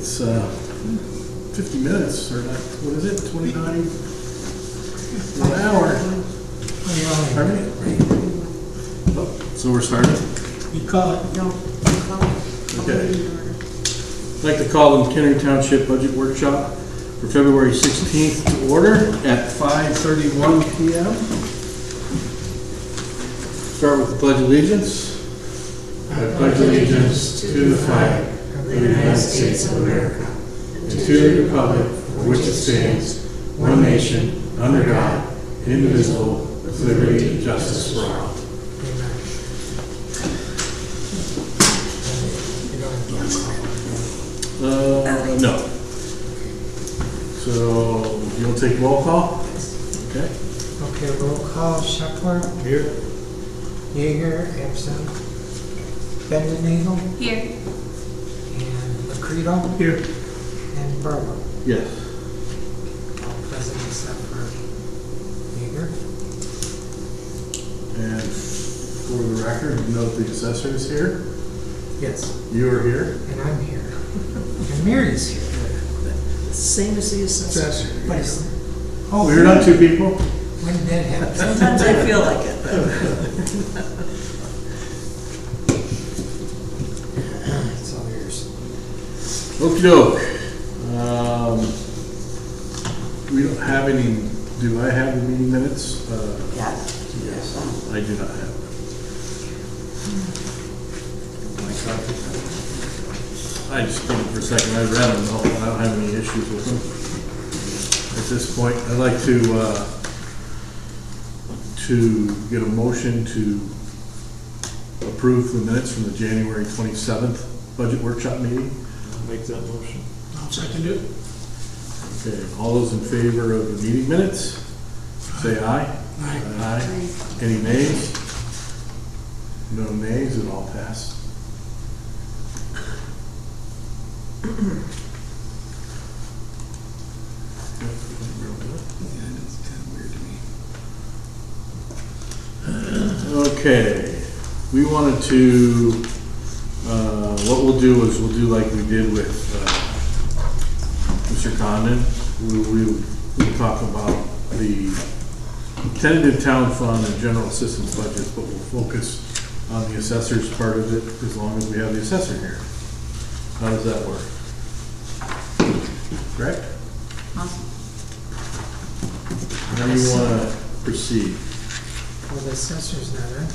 it's 50 minutes, or not, what is it, 29? An hour. Pardon me? Oh, so we're starting? You call it. No, you call it. Okay. I'd like to call the Mchenry Township Budget Workshop for February 16th to order at 5:31 p.m. Start with the Pledge of Allegiance. I pledge allegiance to the flag of the United States of America and to the republic for which it stands, one nation, under God, indivisible, with liberty and justice for all. No. So you'll take roll call? Okay. Okay, roll call. Sheckler. Here. Yeager, absent. Bendenagel. Here. And Macredo. Here. And Berger. Yes. All present except for Yeager. And for the record, note the assessor is here. Yes. You are here. And I'm here. And Mary's here. Same as the assessor. But it's, Oh, you're not two people? when did that happen? Sometimes I feel like it. It's all yours. Okey doke. We don't have any, do I have the meeting minutes? Yes. Yes, I do not have them. My copy. I just put them for a second, I read them, I don't have any issues with them. At this point, I'd like to get a motion to approve the minutes from the January 27th budget workshop meeting. I'll make that motion. I'll second it. Okay, all those in favor of the meeting minutes, say aye. Aye. Any nays? No nays, it all passed. Okay, we wanted to, what we'll do is we'll do like we did with Mr. Condon. We'll talk about the tentative town fund and general assistance budgets, but we'll focus on the assessor's part of it as long as we have the assessor here. How does that work? Correct? Awesome. How do you want to proceed? Well, the assessor's not in.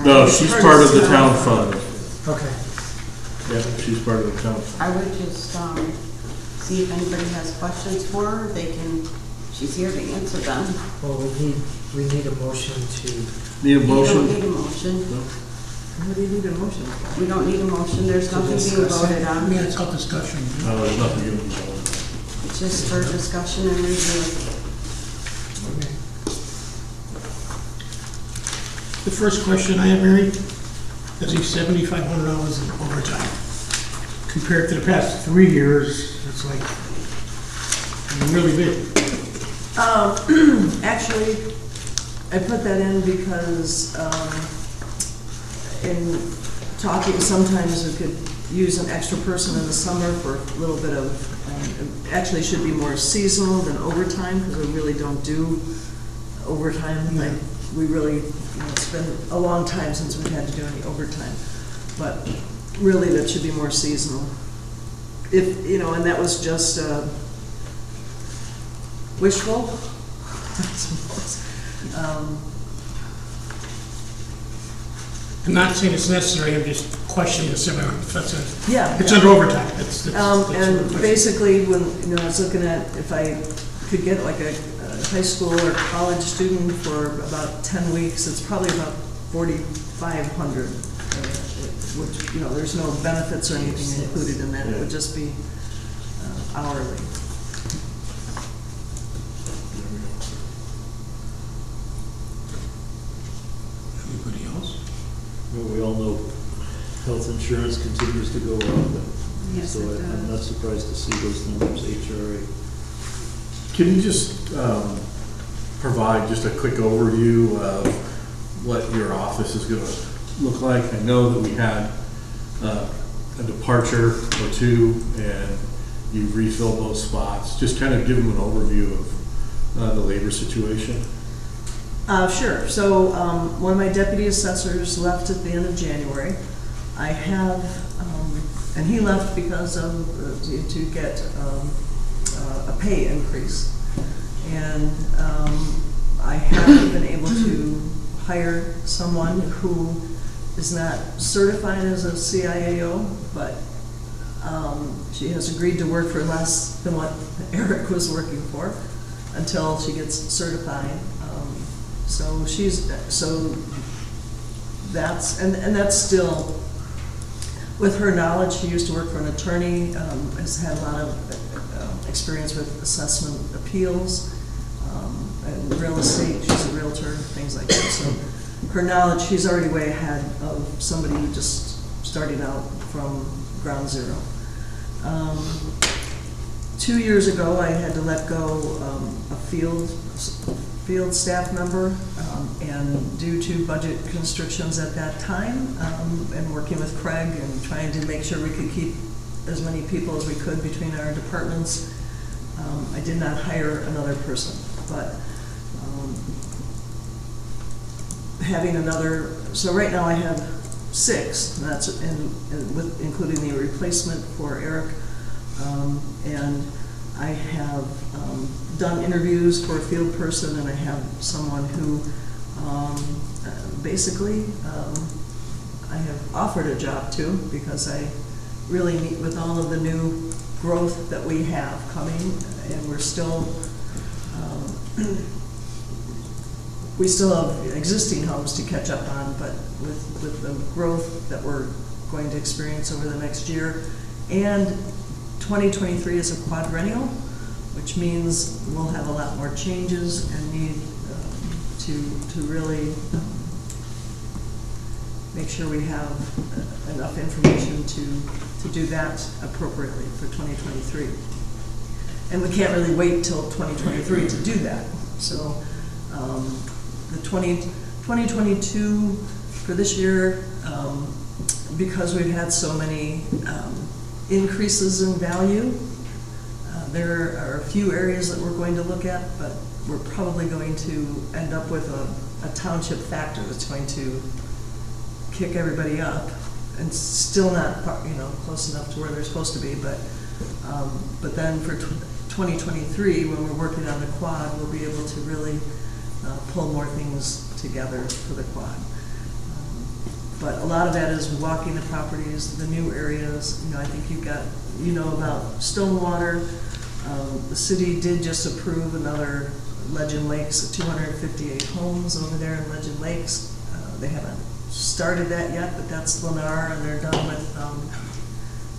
No, she's part of the town fund. Okay. Yeah, she's part of the town fund. I would just see if anybody has questions for her. They can. She's here to answer them. Well, we need a motion to. Need a You motion? don't need a motion. No? What do you need a motion for? We don't need a motion. There's To nothing being discuss it. voted on. Yeah, it's called discussion. There's nothing you can do. It's just for discussion and review. Okay. The first question I have, Mary, is the $7,500 in overtime. Compared to the past 3 years, it's like really big. Actually, I put that in because in talking, sometimes we could use an extra person in the summer for a little bit of, actually should be more seasonal than overtime, because we really don't do overtime. Yeah. Like, we really, it's been a long time since we've had to do any overtime. But really, that should be more seasonal. If, and that was just wishful, I suppose. I'm not saying it's necessary, I'm just questioning the $7,500. Yeah. It's under overtime. That's And basically, when, I was looking at if I could get like a high school or college student for about 10 weeks, it's probably about $4,500, which, there's no benefits or anything included in that. It would just be hourly. Anybody else? Well, we all know health insurance continues to go up, Yes, so it I'm not does. surprised to see those numbers, HRA. Can you just provide just a quick overview of what your office is going to look like? I know that we had a departure or two, and you've refilled those spots. Just kind of give them an overview of the labor situation. Sure. So one of my deputy assessors left at the end of January. I have, and he left because of, to get a pay increase. And I haven't been able to hire someone who is not certified as a CIAO, but she has agreed to work for less than what Eric was working for until she gets certified. So that's, and that's still, with her knowledge, she used to work for an attorney, has had a lot of experience with assessment appeals, and real estate, she's a realtor, things like that. So her knowledge, she's already way ahead of somebody who just started out from ground zero. 2 years ago, I had to let go a field staff member, and due to budget constrictions at that time, and working with Craig and trying to make sure we could keep as many people as we could between our departments, I did not hire another person. But having another, so right now I have 6, and that's with including the replacement for Eric, and I have done interviews for a field person, and I have someone who basically I have offered a job to, because I really meet with all of the new growth that we have coming, and we're still we still have existing homes to catch up on, but with the growth that we're going to experience over the next year, and 2023 is a quadrennial, which means we'll have a lot more changes and need to really make sure we have enough information to do that appropriately for 2023. And we can't really wait till 2023 to do that. So the 2022 for this year, because we've had so many increases in value, there are a few areas that we're going to look at, but we're probably going to end up with a township factor that's going to kick everybody up, and still not, close enough to where they're supposed to be. But then for 2023, when we're working on the quad, we'll be able to really pull more things together for the quad. But a lot of that is walking the properties, the new areas. I think you've got, about Stonewater. The city did just approve another Legend Lakes, 258 homes over there in Legend Lakes. They haven't started that yet, but that's Lennar, and they're done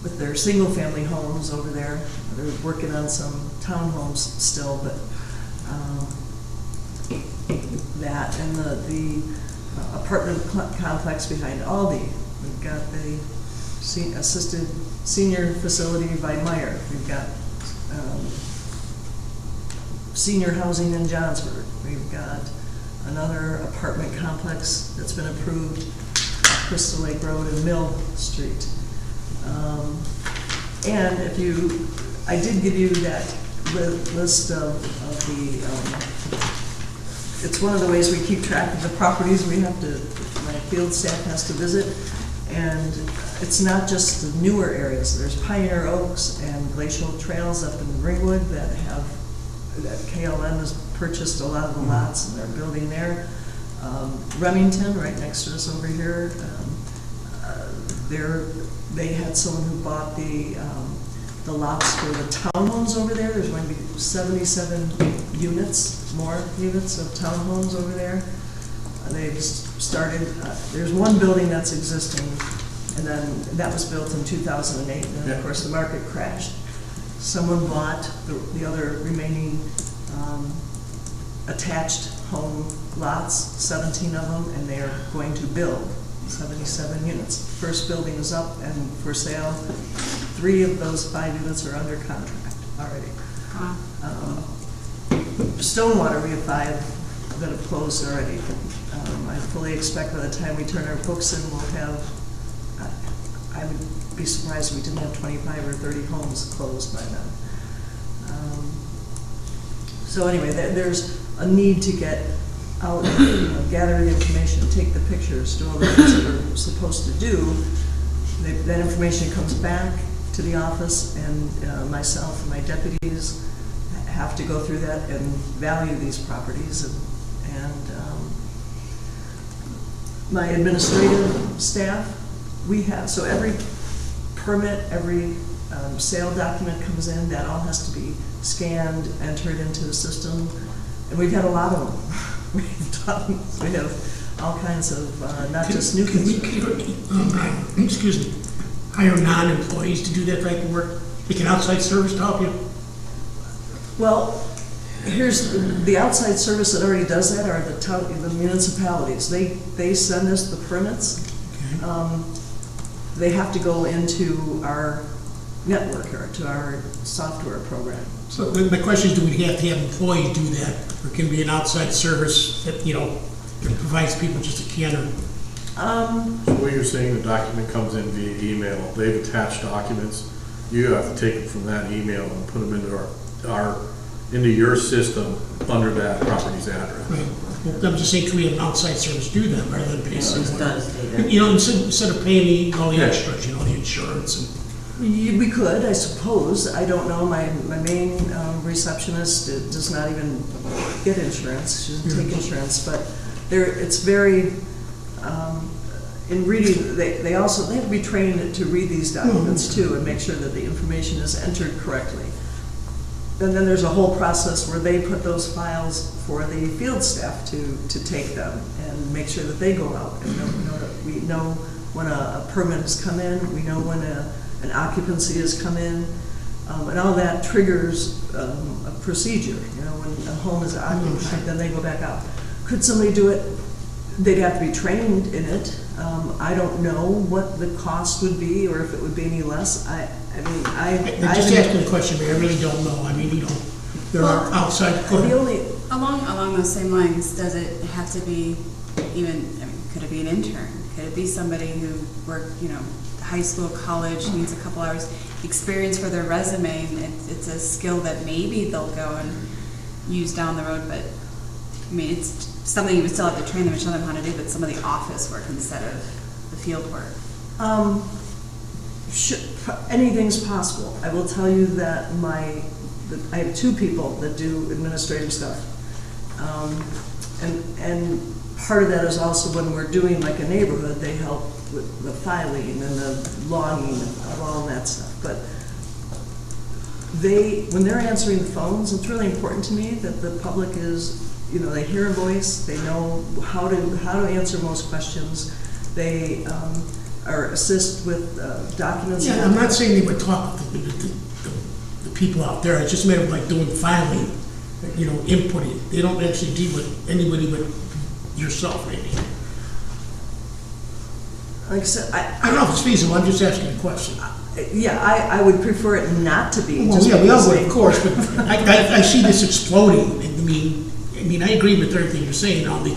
with their single-family homes over there. They're working on some townhomes still, but that and the apartment complex behind Aldi. We've got the assisted senior facility by Meyer. We've got senior housing in Johnsburg. We've got another apartment complex that's been approved at Crystal Lake Road and Mill Street. And I did give you that list of the, it's one of the ways we keep track of the properties my field staff has to visit. And it's not just the newer areas. There's Pioneer Oaks and Glacial Trails up in Ringwood that KLM has purchased a lot of the lots, and they're building there. Remington, right next to us over here, they had someone who bought the lots for the townhomes over there. There's going to be 77 more units of townhomes over there. They've started, there's one building that's existing, and then that was built in 2008, and then of course the market crashed. Someone bought the other remaining attached home lots, 17 of them, and they are going to build 77 units. First building is up and for sale. 3 of those 5 units are under contract already. Stonewater, we have 5 that have closed already. I fully expect by the time we turn our books in, we'll have, be surprised if we didn't have 25 or 30 homes closed by then. So anyway, there's a need to get out, gather the information, take the pictures, do all the things that we're supposed to do. That information comes back to the office, and myself and my deputies have to go through that and value these properties. And my administrative staff, we have, so every permit, every sale document comes in, that all has to be scanned, entered into the system, and we've had a lot of them. We have all kinds of, not just new construction. Excuse me, hire non-employees to do that type of work? Like an outside service to help you? Well, here's the outside service that already does that are the municipalities. They send us the permits. Okay. They have to go into our network or to our software program. So my question is, do we have to have employees do that? Or can it be an outside service that, that provides people just a canner? So what you're saying, the document comes in via email, they've attached documents, you have to take them from that email and put them into your system under that property's address. Right. Well, I'm just saying, can we have an outside service do that rather than pay someone? done. Instead of paying me all the extras, the insurance and... We could, I suppose. I don't know. My main receptionist does not even get insurance. She doesn't take insurance. But it's very, in reading, they have to be trained to read these documents too and make sure that the information is entered correctly. And then there's a whole process where they put those files for the field staff to take them and make sure that they go out and know that we know when a permit has come in, we know when an occupancy has come in, and all that triggers a procedure. When a home is occupied, then they go back out. Could somebody do it? They'd have to be trained in it. I don't know what the cost would be, or if it would be any less. I just asking the question, but I really don't know. There are outside... Along those same lines, does it have to be could it be an intern? Could it be somebody who worked, high school, college, needs a couple hours experience for their resume? It's a skill that maybe they'll go and use down the road, but it's something you would still have to train them and show them how to do, but some of the office work instead of the field work. Anything's possible. I will tell you that I have two people that do administrative stuff, and part of that is also when we're doing like a neighborhood, they help with the filing and the logging of all that stuff. But when they're answering the phones, it's really important to me that the public is, they hear a voice, they know how to answer most questions. They assist with documents. Yeah, I'm not saying they would talk to the people out there. It's just a matter of like doing filing, inputting. They don't actually deal with anybody but yourself, maybe. Like I said, I don't know if it's feasible. I'm just asking a question. Yeah, I would prefer it not to be. Well, yeah, we all would, of course, but I see this exploding. I mean, I agree with everything you're saying. All the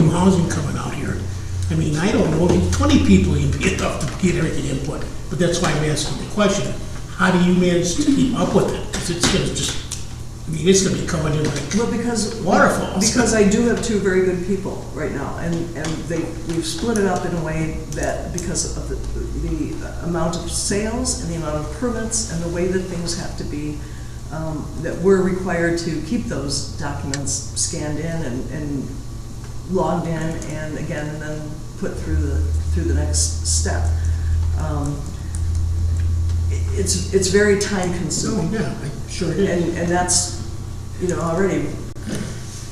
new housing coming out here. I don't know. 20 people would be enough to get everything input. But that's why I'm asking the question. How do you manage to keep up with it? Because it's going to just, it's going to be coming in like waterfalls. Because I do have two very good people right now, and we've split it up in a way that because of the amount of sales and the amount of permits and the way that things have to be, that we're required to keep those documents scanned in and logged in and then put through the next step. It's very time consuming. Oh, yeah, I'm sure it is. And that's, already,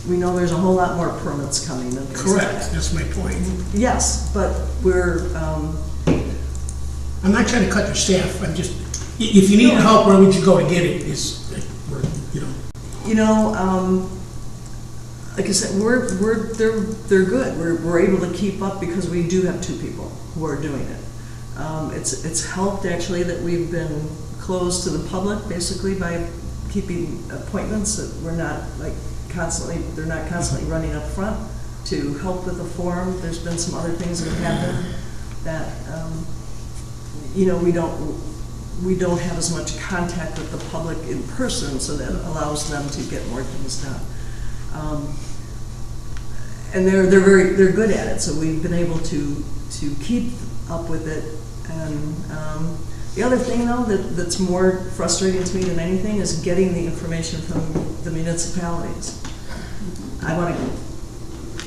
we know there's a whole lot more permits coming than things like Correct, that. that's my point. Yes, but we're, I'm not trying to cut your staff. I'm just, if you need help, where would you go to get it? like I said, they're good. We're able to keep up because we do have two people who are doing it. It's helped actually that we've been closed to the public basically by keeping appointments that we're not they're not constantly running up front to help with the forum. There's been some other things that have happened that you know, we don't have as much contact with the public in person, so that allows them to get more things done. And they're good at it, so we've been able to keep up with it. And the other thing, though, that's more frustrating to me than anything is getting the information from the municipalities. I want to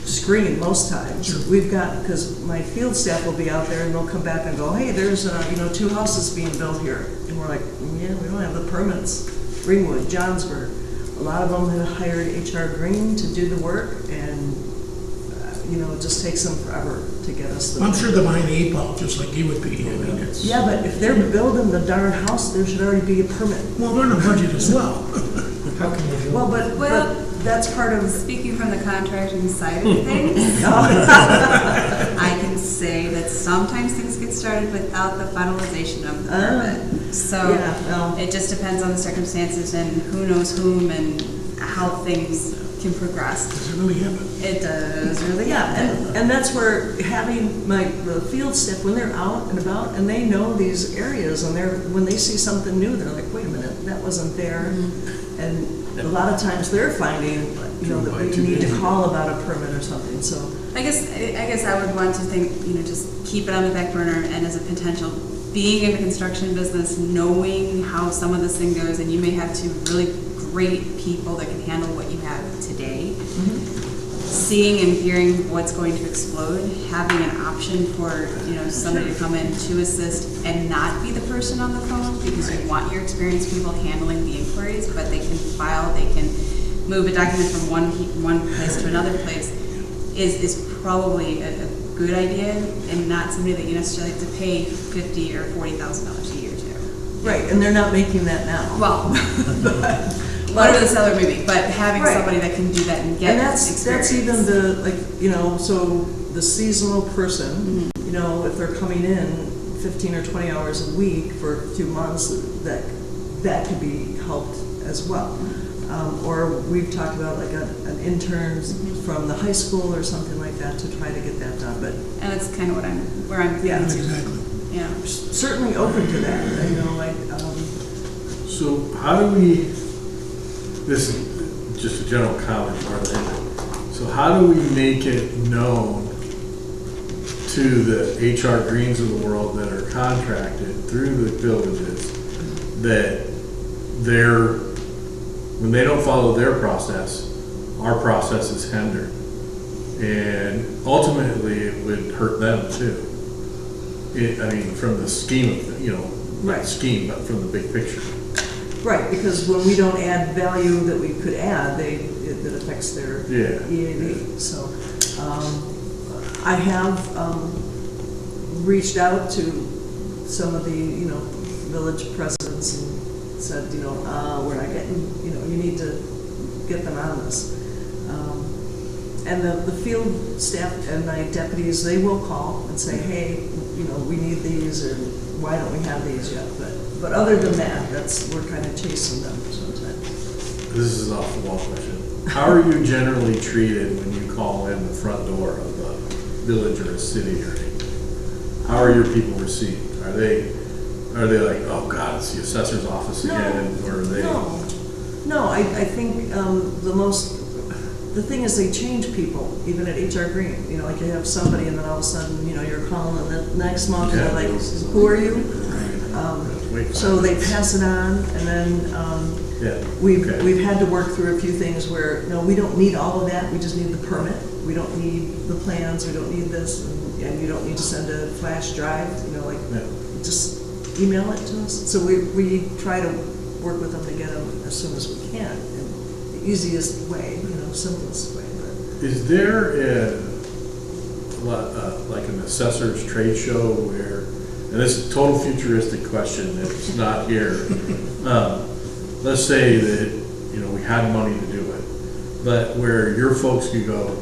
screen most times. We've got, because my field staff will be out there and they'll come back and go, hey, there's 2 houses being built here. And we're like, yeah, we don't have the permits. Greenwood, Johnsburg. A lot of them have hired HR Green to do the work, and it just takes them forever to get us the. I'm sure they're behind the 8 ball, just like you would be. I mean, it's. Yeah, but if they're building the darn house, there should already be a permit. Well, they're in a budget as well. How can you do it? Well, but that's part of. Speaking from the contracting side of things, I can say that sometimes things get started without the finalization of the permit. So Yeah, well. it just depends on the circumstances and who knows whom and how things can progress. Does it really happen? It does really Yeah, happen. and that's where having the field staff, when they're out and about and they know these areas, and when they see something new, they're like, wait a minute, that wasn't there. And a lot of times they're finding, that we need to call about a permit or something, so. I guess I would want to think, just keep it on the back burner, and as a potential, being in the construction business, knowing how some of this thing goes, and you may have 2 really great people that can handle what you have today. Seeing and hearing what's going to explode, having an option for, somebody to come in to assist and not be the person on the phone, because you want your experienced people handling the inquiries, but they can file, they can move a document from one place to another place, is probably a good idea, and not somebody that you necessarily have to pay $50,000 or $40,000 a year to. Right, and they're not making that now. Well, whatever the seller may be, but having Right. somebody that can do that and get And that's experience. even so the seasonal person, if they're coming in 15 or 20 hours a week for a few months, that could be helped as well. Or we've talked about like an intern from the high school or something like that to try to get that done, but. And that's kind of where I'm Yeah. thinking. Exactly. Yeah. Certainly open to that, So how do we, this is just a general comment more than anything. So how do we make it known to the HR Greens of the world that are contracted through the villages that when they don't follow their process, our process is hindered? And ultimately, it would hurt them too. From the scheme of, Right. not scheme, but from the big picture. right, because when we don't add value that we could add, it affects their Yeah. EAD. So I have reached out to some of the, village presidents and said, we're not getting, you need to get them on this. And the field staff and my deputies, they will call and say, hey, we need these, or why don't we have these yet? But other than that, we're kind of chasing them sometimes. This is an off-the-wall question. How are you generally treated when you call in the front door of a village or a city or anything? How are your people received? Are they like, oh God, it's the assessor's office again, or are they? No, I think the thing is they change people, even at HR Green. Like you have somebody and then all of a sudden, you're calling and the next month they're like, who are you? So they pass it on, and then we've had to work through a few things where, no, we don't need all of that, we just need the permit. We don't need the plans, we don't need this, and you don't need to send a flash drive, just email it to us. So we try to work with them to get them as soon as we can, in the easiest way, simplest way. But Is there like an assessor's trade show where, and this is a total futuristic question that's not here. Let's say that, we had money to do it, but where your folks could go,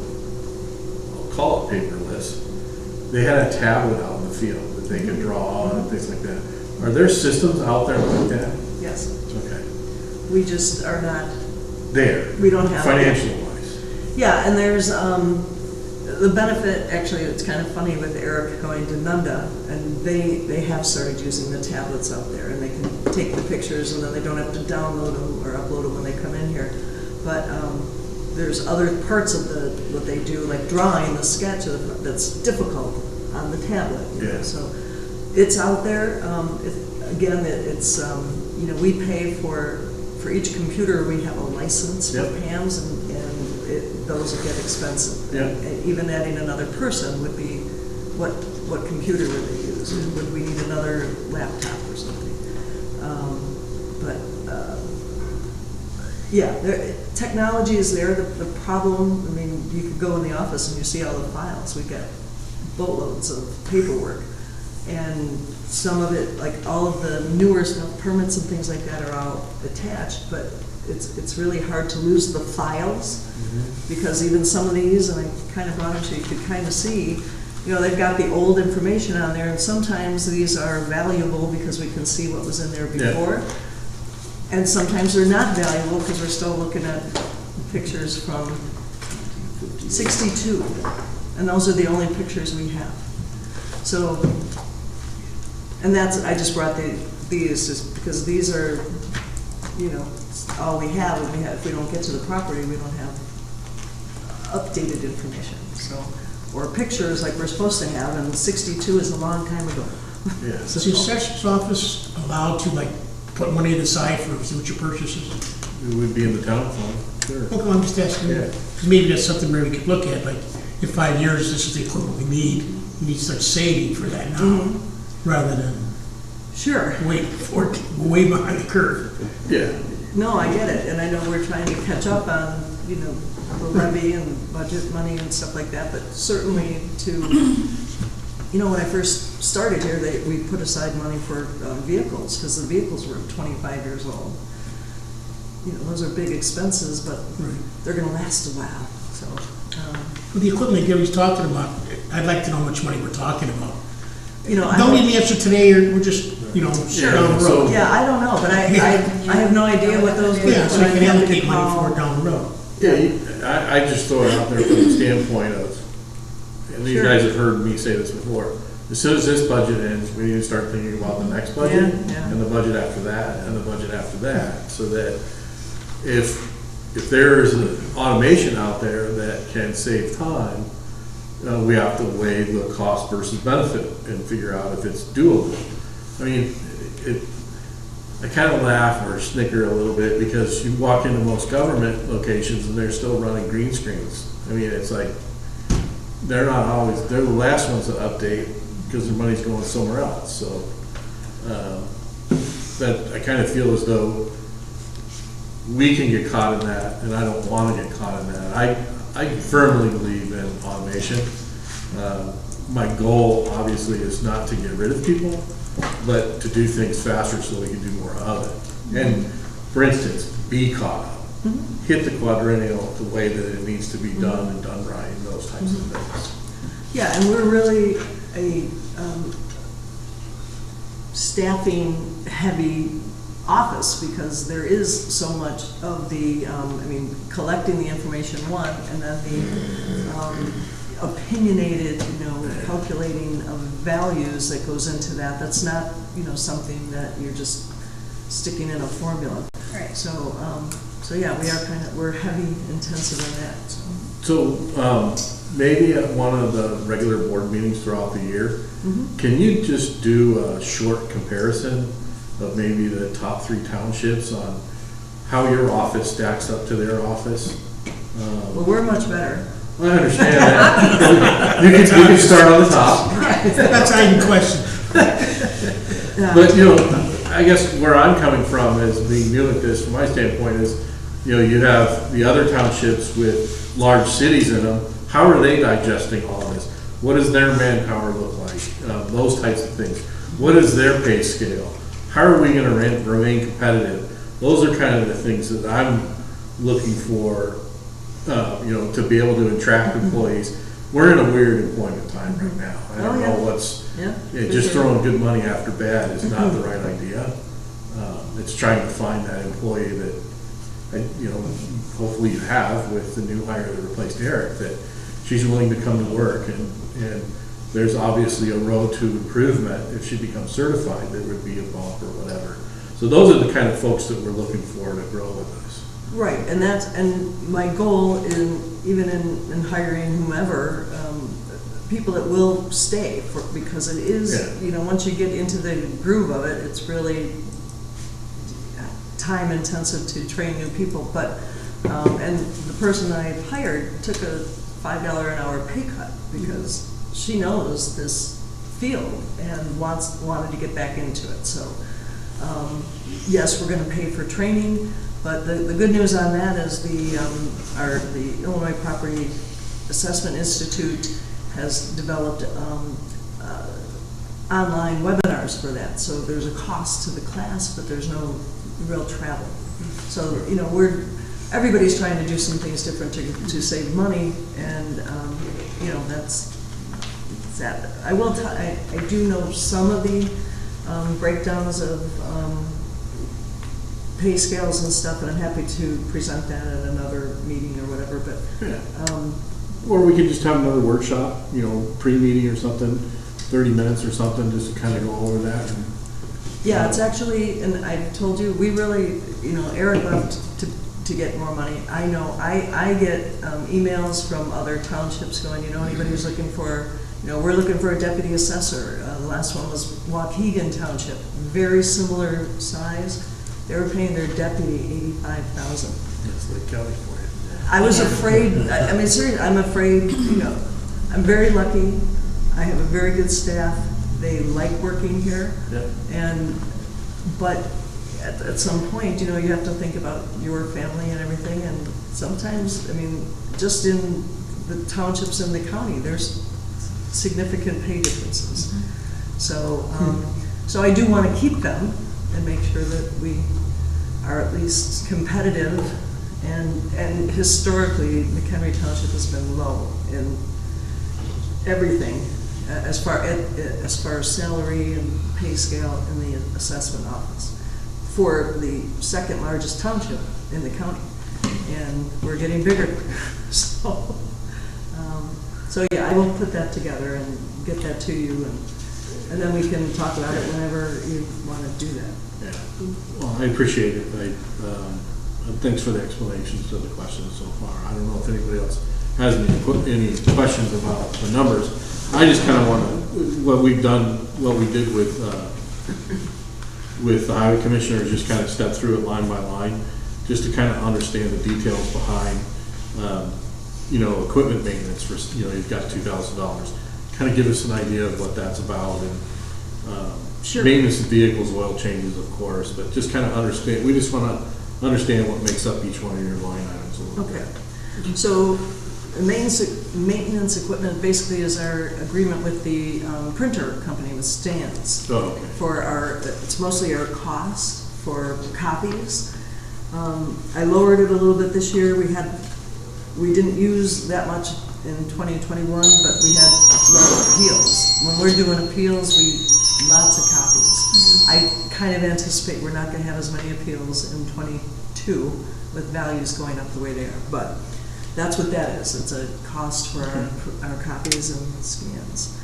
I'll call it paperless, they had a tablet out in the field that they could draw on and things like that. Are there systems out there like that? yes, Okay. we just are not, There. we don't have. Financial wise. Yeah, and there's the benefit, actually, it's kind of funny with Eric going to Nunda, and they have started using the tablets out there, and they can take the pictures, and then they don't have to download them or upload them when they come in here. But there's other parts of what they do, like drawing the sketch that's difficult on the tablet. Yeah. So it's out there. Again, it's we pay for each computer. We have a license for Yep. PAMs, and those get expensive. Yeah. And even adding another person would be, what computer would they use? Would we need another laptop or something? Technology is there. The problem, I mean, you could go in the office and you see all the files. We've got boatloads of paperwork. And some of it, like all of the newer stuff, permits and things like that are all attached, but it's really hard to lose the files, because even some of these, and I kind of brought them so you could kind of see, they've got the old information on there, and sometimes these are valuable because we can see what was in there before. And sometimes they're not valuable because we're still looking at pictures from 62, and those are the only pictures we have. So, and I just brought these just because these are, all we have, and if we don't get to the property, we don't have updated information. So, or pictures like we're supposed to have, and 62 is a long time ago. Yeah. Is the assessor's office allowed to put money aside for future purchases? It would be in the town fund, sure. Okay, I'm just asking, Yeah. because maybe that's something where we could look at, in 5 years, this is the equipment we need. We need to start saving for that now, rather than Sure. wait for it, way behind the curve. Yeah. No, I get it, and I know we're trying to catch up on, the levy and budget money and stuff like that, but certainly when I first started here, we put aside money for vehicles, because the vehicles were 25 years old. Those are big expenses, but they're gonna last a while, so. With the equipment Gary's talking about, I'd like to know how much money we're talking about. I Don't need an answer today, or we're just, down the road. Yeah, I don't know, but I have no idea what those would. Yeah, so I can have to allocate money call. for it down the road. Yeah, I just throw it out there from the standpoint of, and these Sure. guys have heard me say this before, as soon as this budget ends, we need to start thinking about the next budget, Yeah. and the budget after that, and the budget after that, so that if there is an automation out there that can save time, we have to weigh the cost versus benefit and figure out if it's doable. I mean, I kind of laugh or snicker a little bit, because you walk into most government locations and they're still running green screens. I mean, it's like, they're the last ones to update because their money's going somewhere else. So that I kind of feel as though we can get caught in that, and I don't want to get caught in that. I firmly believe in automation. My goal, obviously, is not to get rid of people, but to do things faster so we can do more of it. And, for instance, be caught up. Hit the quadrennial the way that it needs to be done and done right, and those types of things. Yeah, and we're really a staffing-heavy office, because there is so much of the, collecting the information, one, and then the opinionated, calculating of values that goes into that. That's not, something that you're just sticking in a formula. Right. So yeah, we're heavy intensive in that, so. So, maybe at one of the regular board meetings throughout the year, can you just do a short comparison of maybe the top 3 townships on how your office stacks up to their office? Well, we're much better. I understand that. You can start on the top. That's not even a question. But, I guess where I'm coming from is being new at this, from my standpoint, is, you have the other townships with large cities in them. How are they digesting all of this? What does their manpower look like? Those types of things. What is their pay scale? How are we gonna remain competitive? Those are kind of the things that I'm looking for, to be able to attract employees. We're in a weird employment time right now. I don't know what's, just throwing good money after bad is not the right idea. It's trying to find that employee that, hopefully you have with the new hire that replaced Eric, that she's willing to come to work, and there's obviously a road to improvement. If she becomes certified, there would be a bump or whatever. So those are the kind of folks that we're looking for to grow with us. Right, and my goal even in hiring whomever, people that will stay because it is, Yeah. once you get into the groove of it, it's really time intensive to train new people. But, and the person I hired took a $5 an hour pay cut because she knows this field and wanted to get back into it. So, yes, we're gonna pay for training, but the good news on that is the Illinois Property Assessment Institute has developed online webinars for that. So there's a cost to the class, but there's no real travel. So, everybody's trying to do some things different to save money, and, that's that. I do know some of the breakdowns of pay scales and stuff, and I'm happy to present that at another meeting or whatever, but, Or we could just have another workshop, pre-meeting or something, 30 minutes or something, just to kind of go over that. And, yeah, it's actually, and I told you, we really, Eric left to get more money. I know, I get emails from other townships going, anybody who's looking for, we're looking for a deputy assessor. The last one was Waukegan Township, very similar size. They were paying their deputy $85,000. it's like Kelly for you. I was afraid, seriously, I'm afraid, I'm very lucky. I have a very good staff. They like working here. Yep. But at some point, you have to think about your family and everything. And sometimes, just in the townships in the county, there's significant pay differences. So, so I do want to keep them and make sure that we are at least competitive. And historically, Mchenry Township has been low in everything as far as salary and pay scale in the assessment office for the second largest township in the county, and we're getting bigger. So yeah, I will put that together and get that to you, and then we can talk about it whenever you want to do that. Yeah. Well, I appreciate it. Thanks for the explanations to the questions so far. I don't know if anybody else has any questions about the numbers. I just kind of want to, what we did with the highway commissioner is just kind of step through it line by line, just to kind of understand the details behind, equipment maintenance for, you've got $2,000. Kind of give us an idea of what that's about, and Sure. Maintenance of vehicles, oil changes, of course, but just kind of understand. We just want to understand what makes up each one of your line items a little bit. Okay. So maintenance equipment basically is our agreement with the printer company, with Stans. Oh, okay. For it's mostly our costs for copies. I lowered it a little bit this year. We didn't use that much in 2021, but we had a lot of appeals. When we're doing appeals, lots of copies. I kind of anticipate we're not going to have as many appeals in 22 with values going up the way they are, but that's what that is. It's a cost for our copies and scans.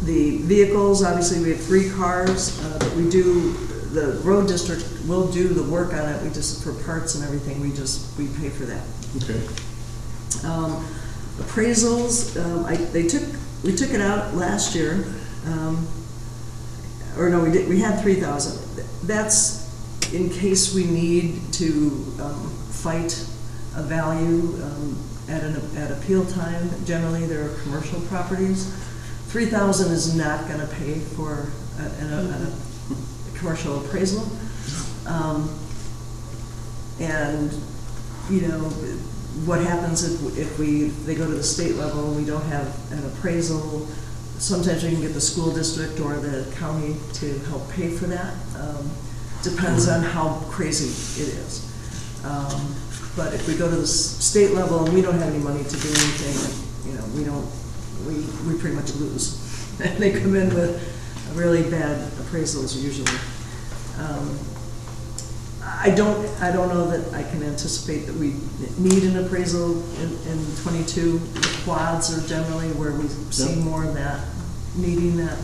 The vehicles, obviously we have 3 cars, but the road district will do the work on it. We just, for parts and everything, we pay for that. Okay. Appraisals, we took it out last year, or no, we had 3,000. That's in case we need to fight a value at appeal time. Generally, there are commercial properties. 3,000 is not going to pay for a commercial appraisal, and what happens if they go to the state level and we don't have an appraisal? Sometimes we can get the school district or the county to help pay for that. Depends on how crazy it is. But if we go to the state level and we don't have any money to do anything, we pretty much lose. And they come in with really bad appraisals usually. I don't know that I can anticipate that we need an appraisal in 22. The quads are generally where we see Yep. more of that, needing that.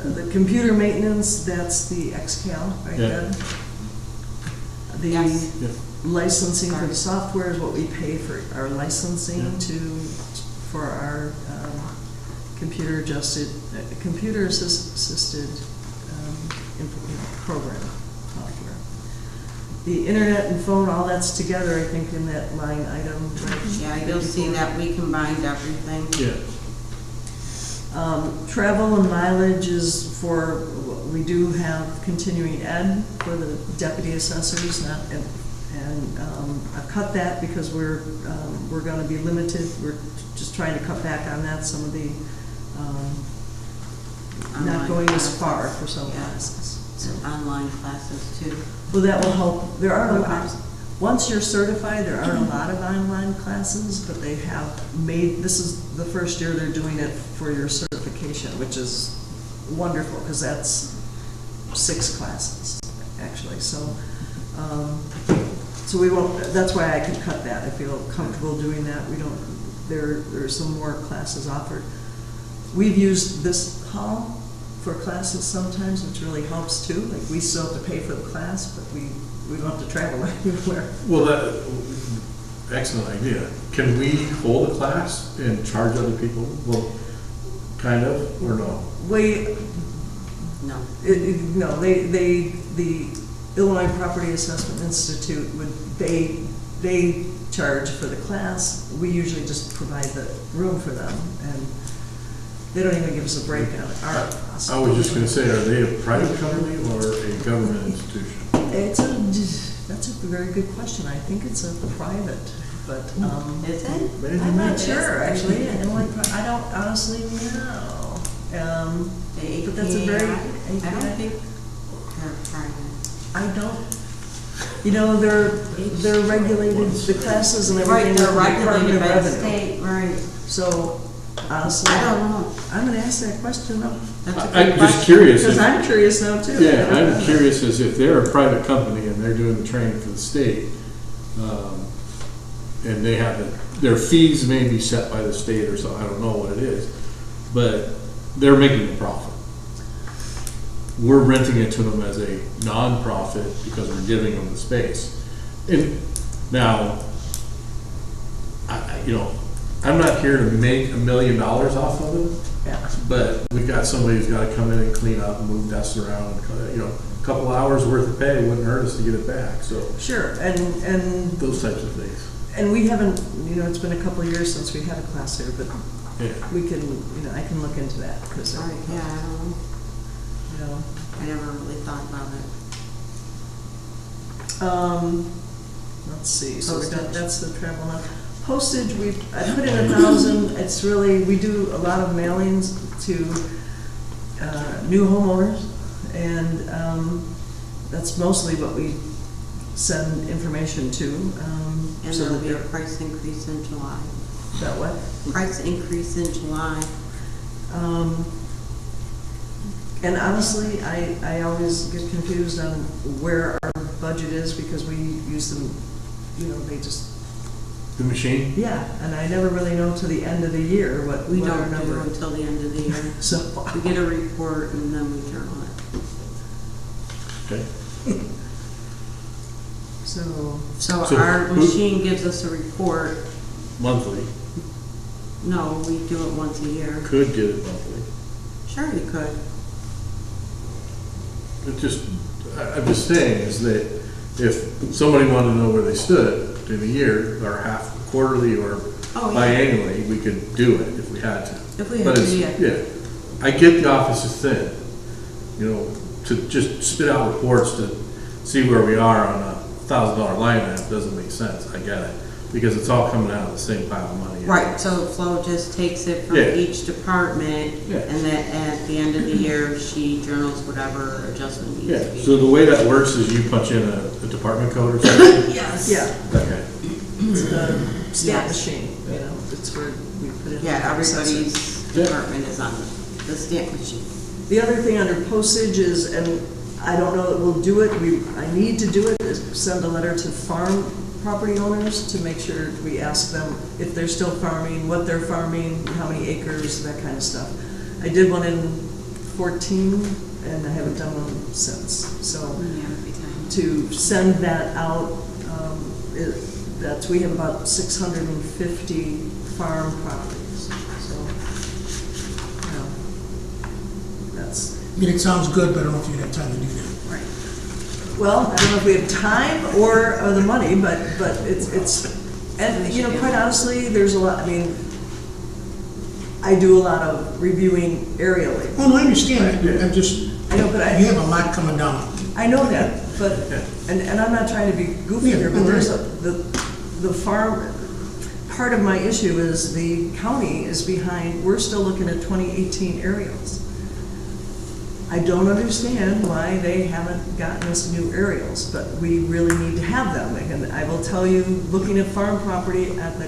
The computer maintenance, that's the XCal, right Yeah. there. The Yes. Yeah. licensing for the software is what we pay for our licensing for our computer assisted program software. The internet and phone, all that's together, I think, in that line item. Right? Yeah, you'll see that we combined everything. Yeah. Travel and mileage is for, we do have continuing ed for the deputy assessors, and I've cut that because we're gonna be limited, we're just trying to cut back on that, some of the, not Online going as classes. far for some Yeah. classes. So, Online classes too. well, that will help, there aren't, Okay. once you're certified, there aren't a lot of online classes, but they have made, this is the first year they're doing it for your certification, which is wonderful, because that's 6 classes, actually, so, so we won't, that's why I can cut that, I feel comfortable doing that, we don't, there's some more classes offered. We've used this hall for classes sometimes, which really helps too, like, we still have to pay for the class, but we don't have to travel anywhere. Well, excellent idea. Can we hold a class and charge other people? Well, kind of, or no? No. No, the Illinois Property Assessment Institute they charge for the class. We usually just provide the room for them, and they don't even give us a breakdown of our costs. I was just gonna say, are they a private company or a government institution? That's a very good question. I think it's a private, but, Is it? Maybe I'm not not. sure, actually. I don't honestly know. The But that's a very, API? I don't think they're private. I don't, you know, they're regulated, the classes and everything. Right, they're with the Department regulated of by the Revenue. state, right. So, honestly, I don't know. I'm gonna ask that question though, That's a good I'm just question. curious. because if- I'm curious now too. Yeah, I'm curious as if they're a private company and they're doing the training for the state, and they have their fees may be set by the state or so, I don't know what it is, but they're making a profit. We're renting it to them as a non-profit because we're giving them the space. And now, I'm not here to make $1 million off of it. Yeah. But we've got somebody who's gotta come in and clean up and move desks around, a couple hours worth of pay wouldn't hurt us to get it back, so Sure, and those types of things. we haven't, it's been a couple of years since we had a class here, but Yeah. we can, I can look into that, because, Right, yeah, I don't know. I never really thought about it. Let's see, so Postage. that's the travel now. Postage, I put in 1,000, it's really, we do a lot of mailings to new homeowners, and that's mostly what we send information to. And so there'll that be a they're- price increase in July. That what? Price increase in July. And honestly, I always get confused on where our budget is, because we use them, they just, The machine? yeah, and I never really know till the end of the year what We our don't do number. until the end of the year. So, We get a report and then we journal it. Okay. so, So So our who- machine gives us a report. Monthly, No, we do it once a year. could get it monthly. Sure you could. I'm just saying is that if somebody wanted to know where they stood in a year, or half quarterly or Oh, yeah. biannually, we could do it if we had to. If we had But to, it's- yeah. Yeah, I get the office is thin, to just spit out reports to see where we are on a $1,000 line item doesn't make sense, I get it, because it's all coming out of the same pile of money. Right, so Flo just takes it from Yeah. each department, Yeah. and then at the end of the year, she journals whatever adjustment needs Yeah, to be. so the way that works is you punch in a department code or something? Yes. yeah, Okay. it's a stamp Yes. machine, it's where we put in. Yeah, everybody's Yeah. department is on the stamp machine. The other thing under postage is, and I don't know that we'll do it, I need to do it, is send a letter to farm property owners to make sure we ask them if they're still farming, what they're farming, how many acres, that kind of stuff. I did one in 14, and I haven't done one since. So Yeah, it'd be time. to send that out, we have about 650 farm properties. So, you know, that's, I mean, it sounds good, but I don't know if you'd have time to do that. Right. well, I don't know if we have time or the money, but it's, and, you know, quite honestly, there's a lot, I mean, I do a lot of reviewing aerially. Oh, no, I understand, I'm just, I know, but you have a lot coming down. I know that, but, and I'm not trying to be goofy Yeah, here, but no, there's right. the farm, part of my issue is the county is behind, we're still looking at 2018 aerials. I don't understand why they haven't gotten us new aerials, but we really need to have them. And I will tell you, looking at farm property at the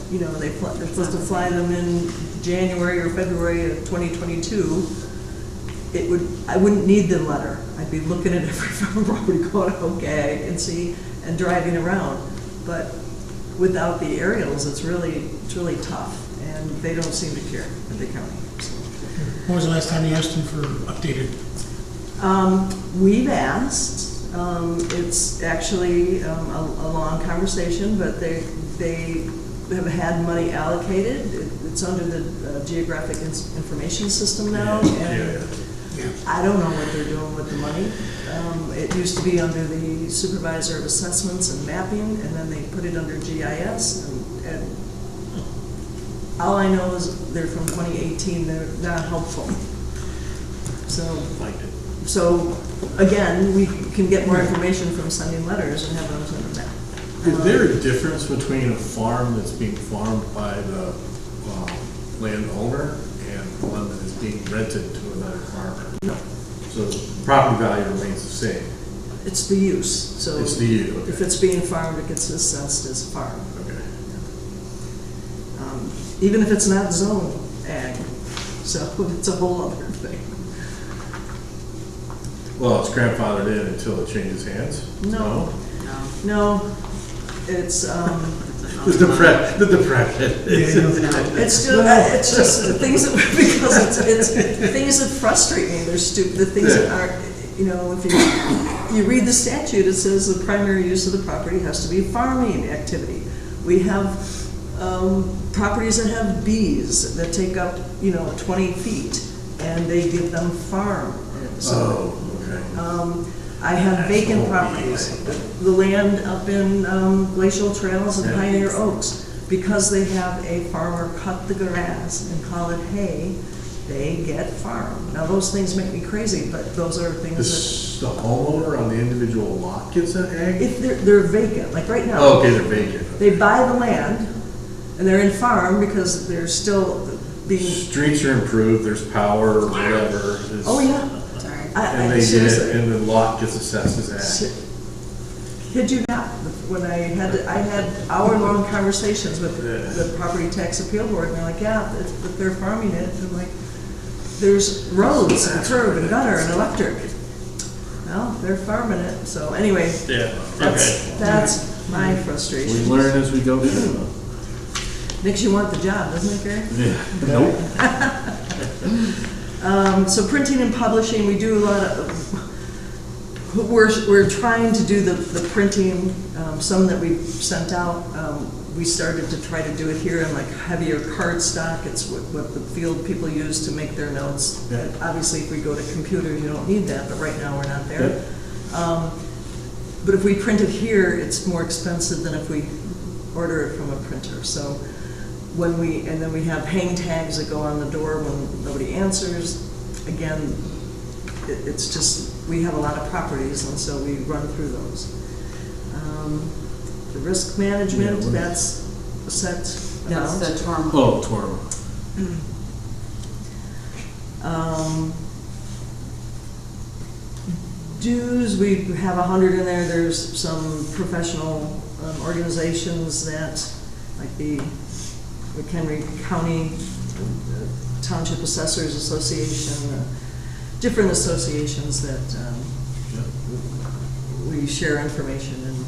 you know, they're supposed to fly them in January or February of 2022. I wouldn't need the letter. I'd be looking at every farm property going, okay, I can see, and driving around. But without the aerials, it's really tough, and they don't seem to care at the county. So. When was the last time you asked them for updated? We've asked. It's actually a long conversation, but they have had money allocated. It's under the Geographic Information System now, and I don't know what they're doing with the money. It used to be under the Supervisor of Assessments and Mapping, and then they put it under GIS, and all I know is they're from 2018, they're not helpful. So again, we can get more information from sending letters and have them send them back. Is there a difference between a farm that's being farmed by the landowner and one that is being rented to another farmer? No, So the property value remains the same? it's the use, so. It's the use, okay. If it's being farmed, it gets assessed as a farm. Okay. Even if it's not zone ag, so it's a whole other thing. Well, it's grandfathered in until it changes hands? No. No. No, it's, The depression. it's just the things that, because it's things that frustrate me, they're stupid, the things that aren't, you know, if you read the statute, it says the primary use of the property has to be farming activity. We have properties that have bees that take up, 20 feet, and they give them farm. So, I have vacant properties, the land up in Glacial Trails and Pioneer Oaks, because they have a farmer cut the grass and call it hay, they get farm. Now, those things make me crazy, but those are things The homeowner on the individual lot gets an ag? if they're vacant, like right now. Oh, okay, they're vacant. They buy the land, and they're in farm because they're still being, Streets are improved, there's power or whatever. oh, yeah. Sorry. And they get, Seriously. and the lot gets assessed as ag. Kid you not, when I had hour-long conversations with the Property Tax Appeal Board, and they're like, yeah, but they're farming it, and I'm like, there's roads and curb and gutter and electric. Well, they're farming it, so anyway, that's my We frustration. learn as we go. Makes you want the job, doesn't it, Gary? Yeah. Nope. So printing and publishing, we do a lot of, we're trying to do the printing, some that we sent out, we started to try to do it here in like heavier cardstock. It's what the field people use to make their notes. Yeah. Obviously, if we go to computers, you don't need that, but right now we're not there. But if we print it here, it's more expensive than if we order it from a printer. So and then we have hang tags that go on the door when nobody answers. Again, it's just, we have a lot of properties, and so we run through those. The risk management, that's a set That's amount. the term. Oh, Torm. Dues, we have 100 in there. There's some professional organizations that, like the Mchenry County Township Assessors Association, different associations that we share information, and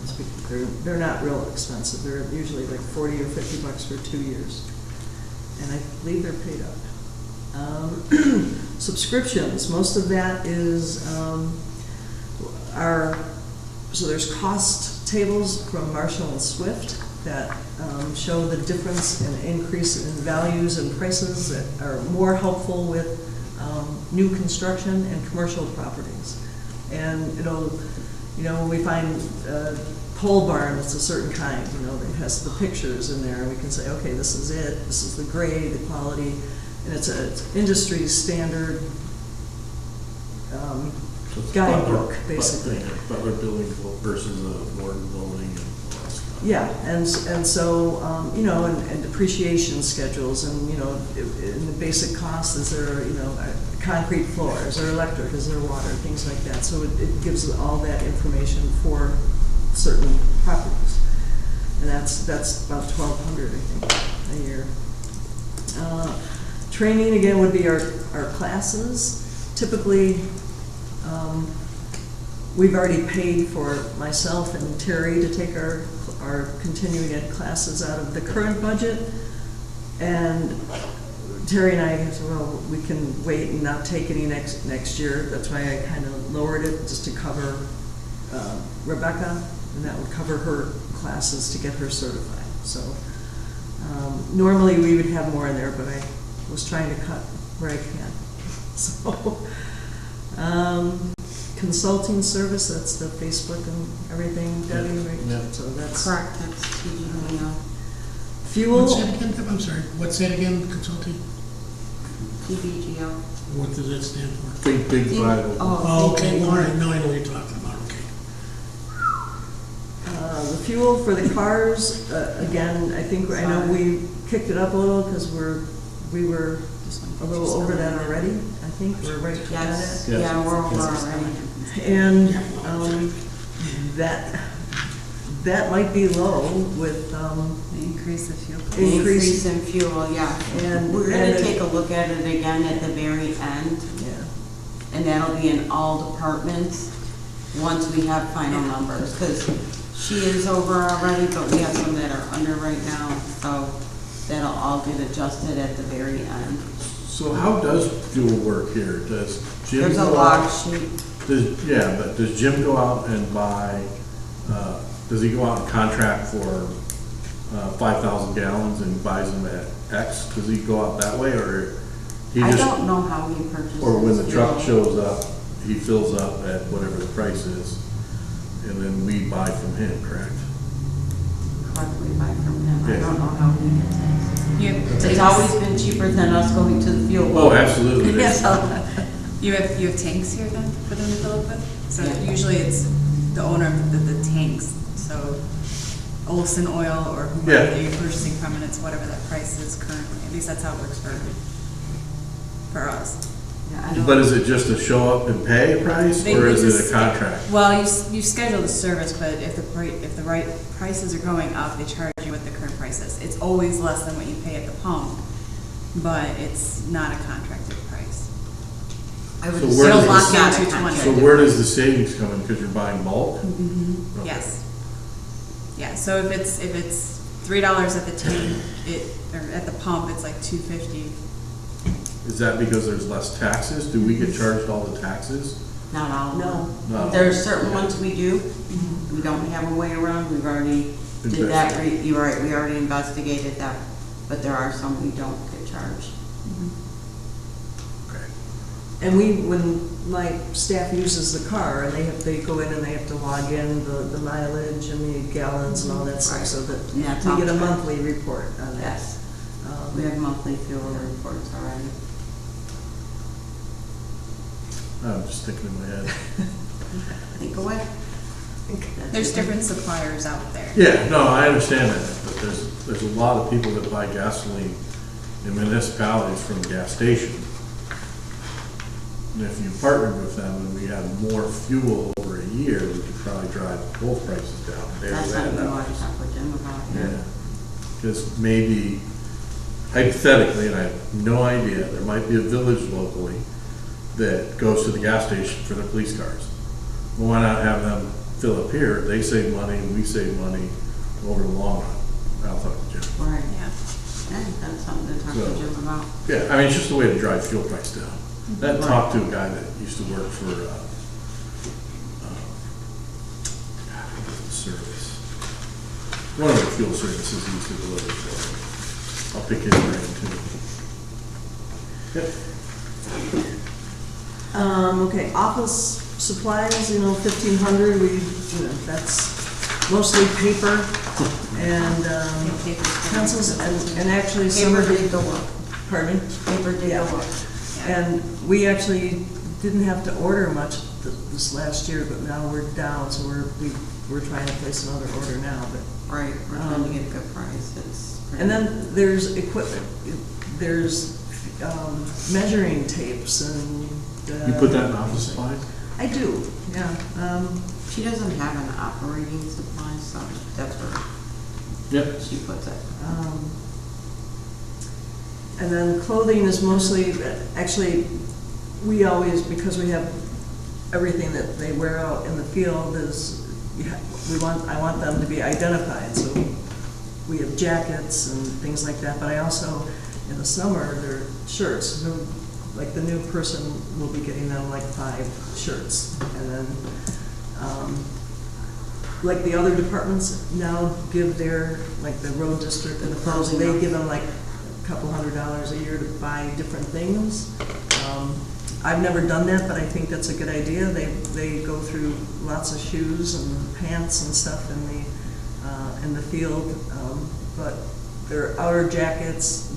they're not real expensive. They're usually like $40 or $50 for 2 years, and I believe they're paid up. Subscriptions, most of that is so there's cost tables from Marshall and Swift that show the difference in increase in values and prices that are more helpful with new construction and commercial properties. And it'll, when we find a pole barn that's a certain kind, that has the pictures in there, and we can say, okay, this is it, this is the grade, the quality, and it's an industry standard guidebook, basically. Butler building versus a Morton building and all that stuff. Yeah, and so, and depreciation schedules, and, in the basic cost, is there, concrete floor, is there electric, is there water, things like that. So it gives all that information for certain properties. And that's about $1,200, I think, a year. Training, again, would be our classes. Typically, we've already paid for myself and Terry to take our continuing ed classes out of the current budget. And Terry and I said, well, we can wait and not take any next year. That's why I kind of lowered it, just to cover Rebecca, and that would cover her classes to get her certified. So normally we would have more in there, but I was trying to cut where I can. So consulting service, that's the Facebook and everything, Debbie, right? Yeah. So that's Correct, that's TGL. fuel. What's that again? I'm sorry, what's that agaga, consulting? TBGO. What does that stand for? Big Bible. Oh, okay, all right, now I know what you're talking about, okay. The fuel for the cars, again, I know we kicked it up a little because we were a little over that already. I think we're right at Yes, it. yeah, we're over already. And that might be low with The increase of fuel. Increase in fuel, yeah. And We're gonna take a look at it again at the very end, yeah. and that'll be in all departments once we have final numbers, because she is over already, but we have some that are under right now, so that'll all get adjusted at the very end. So how does fuel work here? Does Jim There's a go log out? sheet. But does Jim go out and buy, does he go out and contract for 5,000 gallons and buys them at X? Does he go out that way, or he I just, don't know how he purchases. or when the truck fuel. shows up, he fills up at whatever the price is, and then we buy from him, correct? Correct, we buy from him. I Yeah. don't know how he gets it. It's Tanks. always been cheaper than us going to the fuel. Oh, absolutely. it is. You have tanks here then for them to fill up with? So Yeah. usually it's the owner of the tanks, so Olson Oil or whoever Yeah. that you're purchasing from, and it's whatever that price is currently. At least that's how it works for us. Yeah, I don't- But is it just a show up and pay price, They or is just- it a contract? Well, you schedule the service, but if the right prices are going up, they charge you what the current price is. It's always less than what you pay at the pump, but it's not a contracted price. I would So assume where does it's the- not a So contract. So where does the savings come in, because you're buying bulk? Okay. Yes. Yeah, so if it's $3 at the tank, or at the pump, it's like $2.50. Is that because there's less taxes? Do we get charged all the taxes? Not all of them. No. There's certain ones we do. We don't have a way around. We've already did that. You're right, we already investigated that. But there are some we don't get charged. Okay. And when my staff uses the car, and they go in and they have to log in the mileage and the gallons and all that stuff, so that And that's we all get a tracked. monthly report on that. Yes, we have monthly fuel reports already. I'm just thinking in my head. Think away. There's different suppliers out there. Yeah, no, I understand that, but there's a lot of people that buy gasoline in municipalities from the gas station. And if you partnered with them and we had more fuel over a year, we could probably drive both prices down. That's something we want to talk with Jim about, Yeah, yeah. because maybe hypothetically, and I have no idea, there might be a village locally that goes to the gas station for their police cars. Well, why not have them fill up here? They save money, and we save money over the long run. I'll talk to Jim. Right. Yeah. Yeah, that's something to talk to So- Jim about. Yeah, I mean, it's just a way to drive fuel price down. That talked to a guy that used to work for, service. One of the fuel services he used to deliver for. I'll pick his brain too. Okay, office supplies, 1,500, that's mostly paper and pencils, and actually some Paper of did the, go up. pardon me? Paper did Yeah. go up. And we actually didn't have to order much this last year, but now we're down, so we're trying to place another order now, but. Right, we're trying to get a good price. It's pretty- And then there's equipment, there's measuring tapes and. You put that in office supplies? I do, yeah. She doesn't have an operating supply, so that's where Yep. she puts it. And then clothing is mostly, actually, we always, because we have everything that they wear out in the field is, I want them to be identified, so we have jackets and things like that, but I also, in the summer, they're shirts. So, like the new person will be getting them like 5 shirts, and then, like the other departments now give their, like the road district and the housing, they give them like a couple $100 a year to buy different things. I've never done that, but I think that's a good idea. They go through lots of shoes and pants and stuff in the field, but their outer jackets,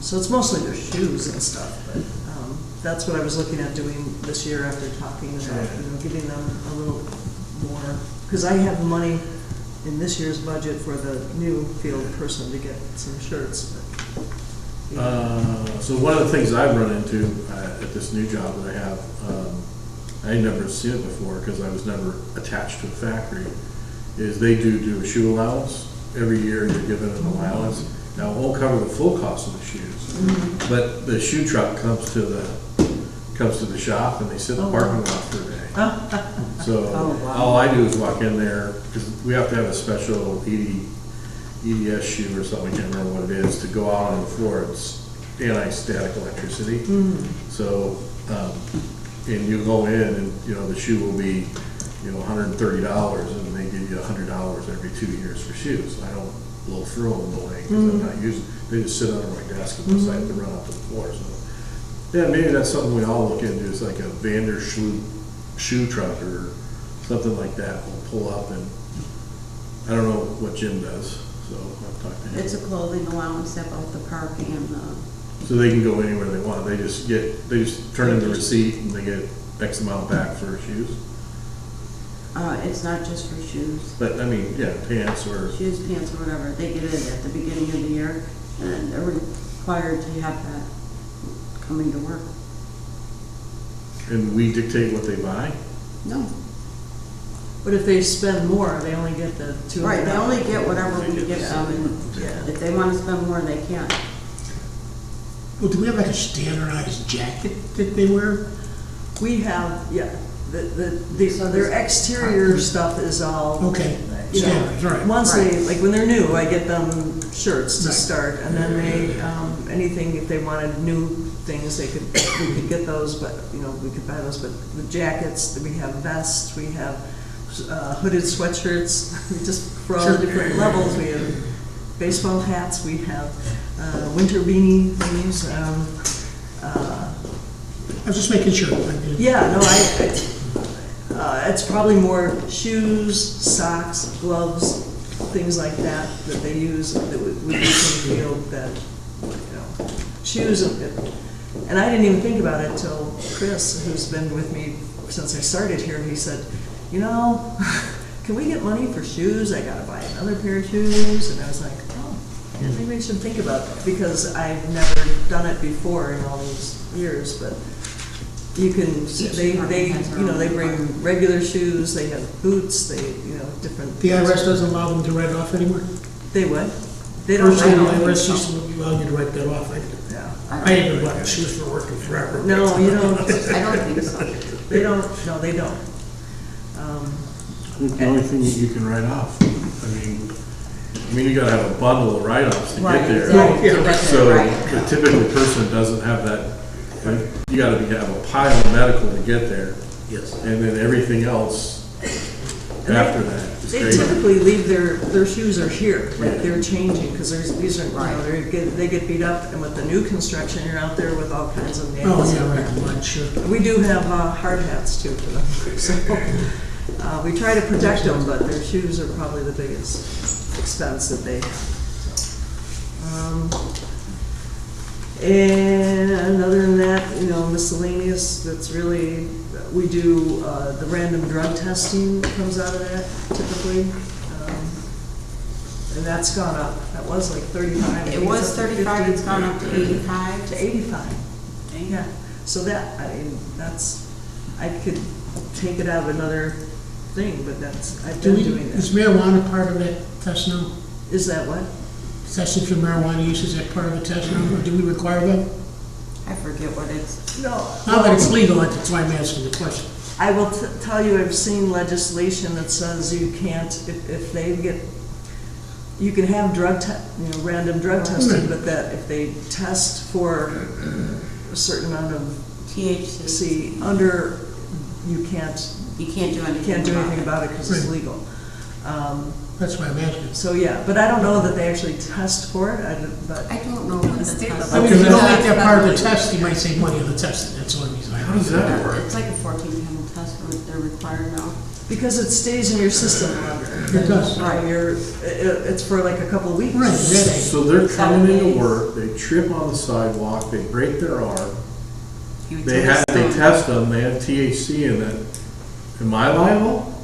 so it's mostly their shoes and stuff, but that's what I was looking at doing this year after talking about, giving them a little more, because I have money in this year's budget for the new field person to get some shirts, but. So one of the things I've run into at this new job that I have, I had never seen it before because I was never attached to a factory, is they do a shoe allowance. Every year you're given an allowance. Now, it won't cover the full cost of the shoes, but the shoe truck comes to the shop and they sit in the parking lot for a day. So all I do is walk in there, because we have to have a special EDS shoe or something, I can't remember what it is, to go out on the floor. It's anti-static electricity. So, and you go in and, the shoe will be, $130 and they give you $100 every 2 years for shoes. I don't blow through them away because I'm not using, they just sit under my desk unless I have to run out to the floor. So, yeah, maybe that's something we all look into, is like a Vandersloot shoe truck or something like that. We'll pull up, and I don't know what Jim does. So I've talked to him. It's a clothing allowance at both the park and the, So they can go anywhere they want. They just turn in the receipt and they get X amount back for shoes. it's not just for shoes. But I mean, yeah, pants or, Shoes, pants, or whatever, they get it at the beginning of the year, and they're required to have that coming to work. and we dictate what they buy. No, But if they spend more, they only get the $200. right, they only get whatever we give them, and Yeah. if they want to spend more, they can. Well, do we have like a standardized jacket that they wear? We have, yeah, their exterior stuff is all. Okay, you know, standards, all right. Once they, Right. like when they're new, I get them shirts to Right. start, and then they, anything, if they wanted new things, we could get those, but, we could buy those, but the jackets, we have vests, we have hooded sweatshirts, just for all the different levels, we have baseball hats, we have winter beanie things, I was just making sure. yeah, no, it's probably more shoes, socks, gloves, things like that they use, that we use in the field, that, shoes, and I didn't even think about it till Chris, who's been with me since I started here, he said, can we get money for shoes? I gotta buy another pair of shoes, and I was like, oh, yeah, maybe I should think about that, because I've never done it before in all these years, but you can, they bring regular shoes, they have boots, they, different. The IRS doesn't allow them to write it off anymore? They would. They don't First, the write off. IRS used to allow you to write that off. Yeah. I ain't been buying shoes for working forever. No, you don't, I don't think so. they don't, no, they don't. I think the only thing that you can write off, I mean, you gotta have a bundle of write-offs to Right, get there. exactly. Yeah. To get So there, right. the typical person doesn't have that, you gotta have a pile of medical to get there, Yes. and then everything else after that is They crazy. typically leave their shoes are here, Yeah. like they're changing, because these are, you know, Right. they get beat up, and with the new construction, you're out there with all kinds of Oh, nails. yeah, right, mud, sure. We do have hard hats too for them, so, we try to protect them, but their shoes are probably the biggest expense that they, and other than that, you know, miscellaneous, that's really, we do, the random drug testing that comes out of that typically. And that's gone up, that was like 35. I It think was it's up to 35, 50. it's gone up to 85. To 85, yeah. So that, I mean, that's, I could take it out of another thing, but that's, I've been doing Is that. marijuana part of that test now? Is that what? Testing for marijuana use, is that part of the test now, or do we require that? I forget what it's, No. Now that it's legal, that's why I'm asking the question. I will tell you, I've seen legislation that says you can't, if they get, you can have random drug testing, Right. but that if they test for a certain amount of THC. under, you can't You can't do anything about it because it's Right. legal. That's why I'm asking. So, yeah, but I don't know that they actually test for it, but, I don't know what the state test I mean, is. if you don't make That's that part of the federally. test, you might save money on the testing, that's the only reason I. How does that work? It's like a 14-panel test where they're required now. because it stays in your system longer. It does. It's for like a couple of weeks. Right, yeah. So they're coming 7 into days. work, they trip on the sidewalk, they break their arm, You would they tell us they so. test them, they have THC in it. Am I liable?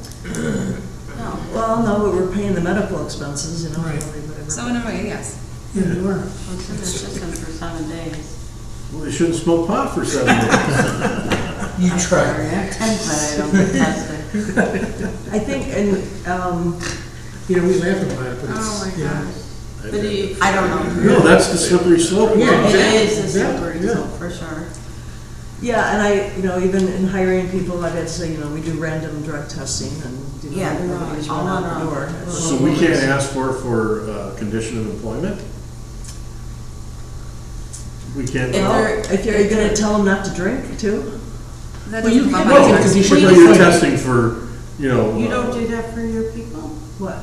No. Well, no, but we're paying the medical expenses, you know. Right. whatever. So in a way, yes. Yeah, you are. Well, it's in their system for 7 days. Well, they shouldn't smoke pot for 7 days. You I'm try. sorry, I don't get tested. I think, and, You know, we laugh about it, but Oh it's, my you know. gosh. But I don't know. No, that's the slippery slope. Yeah. It is a Exactly, slippery yeah. slope for sure. yeah, and even in hiring people, I've had to say, we do random drug testing and, Yeah, they're everybody's all run on out the our- door. So we can't ask for condition of employment? We can't. If Well, they're- if you're gonna tell them not to drink too? That Well, you doesn't come can- out no, of because you tax. should We- Well, you're reflect- testing for, You don't do that for your people? What,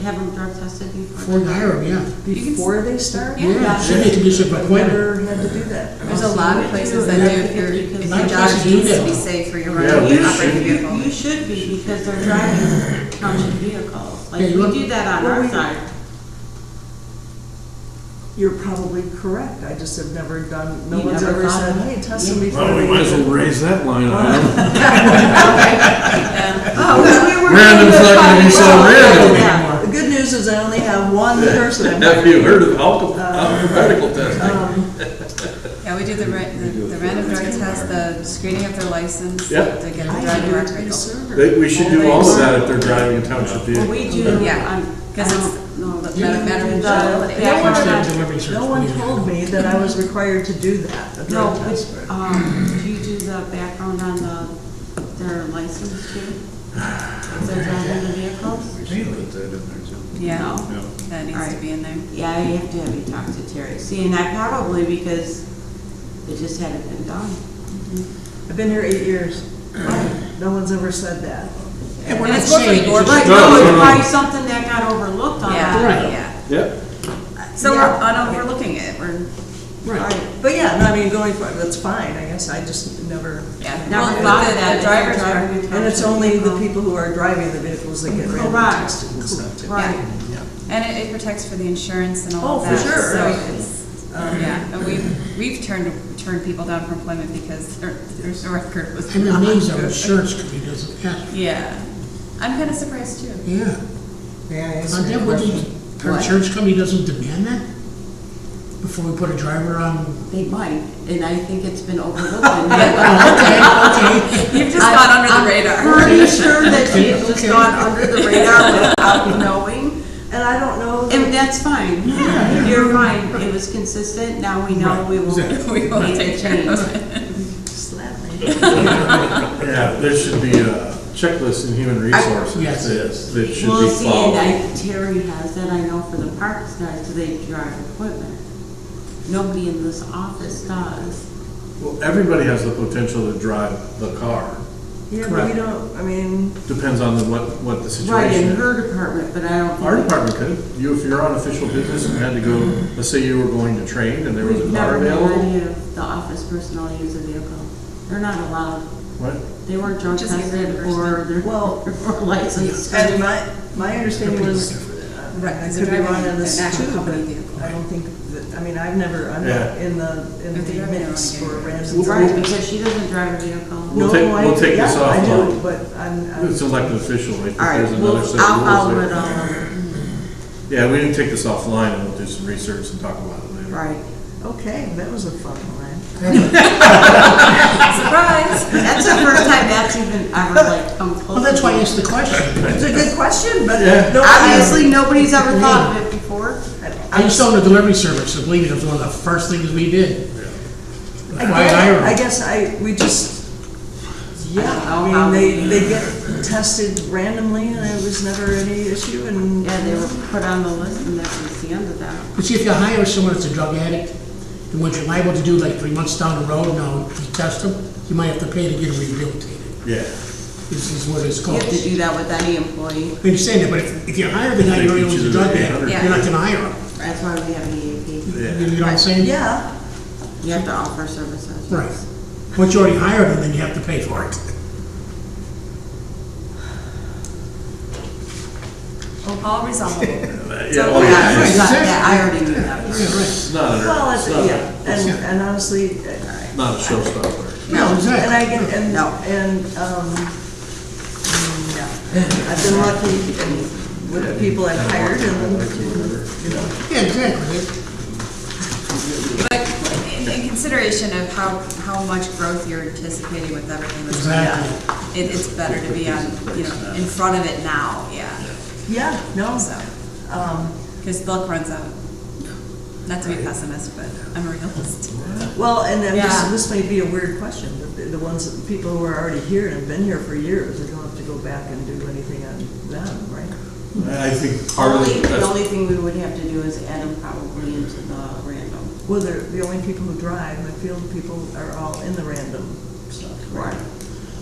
Have them drug tested before? Before you hire them, yeah. before they start? Yeah. Yeah, should be a condition of I've appointment. never had to do that. There's a lot of places that do, if your A lot of dog places do needs to that. be safe for your Yeah, running we operating should. vehicle. You should be, because they're driving township vehicles. Like, Yeah, you we want- do that on Well, our we- side. You're probably correct, I just have never done, no You one's never ever thought said, of hey, it? test them before Well, we they. might as well raise that line item. Oh, Random's not gonna be so random Yeah. The good news is I only have one person. I'm Have you heard of alphabetical testing? Yeah, we do the random drug test, the screening of their license, to Yep. get them driving a vehicle. We should do all of that if they're driving a township Well, vehicle. we do, Yeah, because it's matter of the- Constant delivery service. No one told me that I was required to do that, a No, drug test. do you do the background on their license too? If they're driving the vehicles? Yeah, No. that needs to be in there. Yeah, you have to have you talk to Terry. See, and that probably because it just hadn't been done. I've been here 8 years. No one's ever said that. And we're And not it's more for the saying, board. it's just- But no, it's no. probably something that got overlooked on Yeah, that. Right. yeah. Yep. So Yeah. we're looking at it, right. But yeah, no, I mean, going for it, that's fine, I guess, I just never. yeah. Never Well, thought the- of that. the if drivers you're are, driving a And it's township only the vehicle. people who are driving the vehicles that get random Correct. tested and stuff too. Right. and it protects for the insurance and Oh, all of for that. sure. So Right. it's, yeah, and we've turned people down for employment because their record was. I'm not amazed our good. insurance company doesn't ask. Yeah, I'm kind of surprised too. Yeah. Yeah, it's Now, Deb, our What? insurance company doesn't demand that? Before we put a driver on? They might, and I think it's been overlooked. Okay. You've just gone under the radar. I'm pretty sure that she's just Okay. gone under the radar without knowing. And I don't know. And that's fine. You're fine. It was consistent. Now we know we will Exactly. We will make take a care change. of it. Slap me. Yeah, there should be a checklist in human resources Yes. that should We'll be see, followed. and Terry has that, I know for the parks guys, because they drive equipment. Nobody in this office does. Well, everybody has the potential to drive the car. Yeah, but we don't, I mean, Depends on what the situation Right, in is. her department, but I don't think. Our department could. If you're on official business and had to go, let's say you were going to train and there was a We've car never had available. any of the office personnel use a vehicle. They're not allowed. What? They weren't drunk Just get tested or reimbursement. they're, Well, or licensed. and my understanding was, Right, I because could be they're wrong driving on this an actual too, but company vehicle. I don't think that, I mean, I'm not Yeah. in the If they're driving their mix own for vehicle. random. Right, because she doesn't drive a vehicle. We'll No, take this yeah, I do, offline. but I'm, It's elected official. I think All right, there's another well, set I'll of follow rules it there. all. Yeah, we can take this offline and we'll do some research and talk about it later. Right. okay, that was a fun one. Surprise! That's the first time that's even ever like come close. Well, that's why I to asked the question. It's a good question, but Yeah. no, Obviously, nobody's ever thought of it before. I used to own a delivery service, so believe me, it was one of the first things we did. I Why hire them? guess we just, yeah, I don't know I mean, how they get tested randomly and it was never any issue and. Yeah, they were put on the list and that was the end of that. But see, if you hire someone that's a drug addict, and what you're liable to do like 3 months down the road, now, to test them, you might have to pay to get them rehabilitated. Yeah. This is what it's You called. have to do that with any employee. I understand that, but if you hire the guy They you already teach owns you a the drug 800. addict, Yeah. you're not gonna hire him. That's why we have EAP. Yeah. You know what I'm saying? Yeah, You have to offer services. Right. Once you already hired him, then you have to pay for it. All resolvable. Yeah, Yeah, well, yeah, I it's forgot that. I already knew that. Yeah, right. it's not a, well, it's yeah, and honestly, not a showstopper. No, and exactly. I get, and, No. no. I've been lucky with the people I've hired and, you know. Yeah, exactly. But in consideration of how much growth you're anticipating with everything that's going on, Exactly. it's better to be on, in front of it now, yeah. Yeah, no, So, because the luck runs out. Not to be pessimistic, but I'm a realist. well, and then Yeah. this may be a weird question, but the ones, people who are already here and have been here for years, they don't have to go back and do anything on them, right? I think part of The it, only thing we would have to do is add them probably into the random. Well, they're, the only people who drive, my field people are all in the random stuff. Right.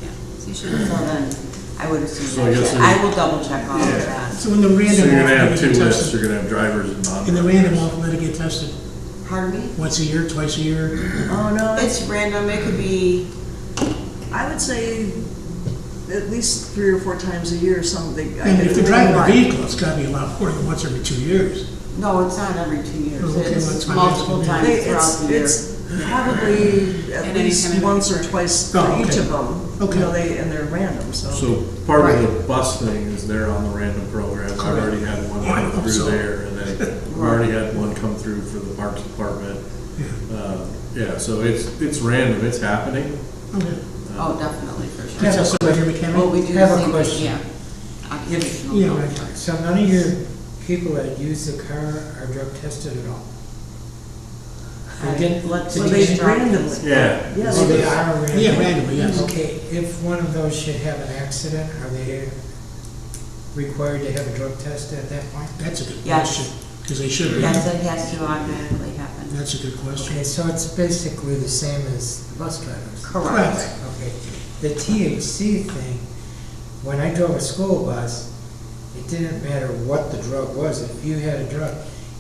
Yeah, so you So should. then, I would assume So I that, guess I will double check all of Yeah. that. So in the so random. you're gonna have off, two they get lists, tested. you're gonna have drivers and non-drivers. In the random off, let it get tested Pardon me? once a year, twice a year. Oh, no, It's random, it could be, I would say at least 3 or 4 times a year, something. And if they're driving a Right. vehicle, it's gotta be a lot more than once every 2 years. no, it's not every 2 years. Oh, okay, well, It's that's fine. multiple They- times throughout the year. It's probably at And any least time in once or November. twice Oh, for each okay. of them. Okay. You know, and they're random, so. So part of the bus thing is they're on the random program. I've Correct. already had one I come hope through so. there, and then we've already had one come through for the Parks Department. Yeah, so it's random, it's happening. Okay. Oh, definitely, for sure. That's also right here, McHenry? Well, we do Have the a same, question. yeah. Occupational. Yeah, health. right. So none of your people that use the car are drug tested at all? They didn't? Let's So Did they you- drop randomly. this. Yeah. Yeah, Oh, they they do. are random? Yeah, randomly, yes. Okay, if one of those should have an accident, are they required to have a drug test at that point? That's a good Yes. question, because they should be. Yes, it has to automatically happen. That's a good question. Okay, so it's basically the same as the bus drivers? Correct. Okay, the THC thing, when I drove a school bus, it didn't matter what the drug was, if you had a drug,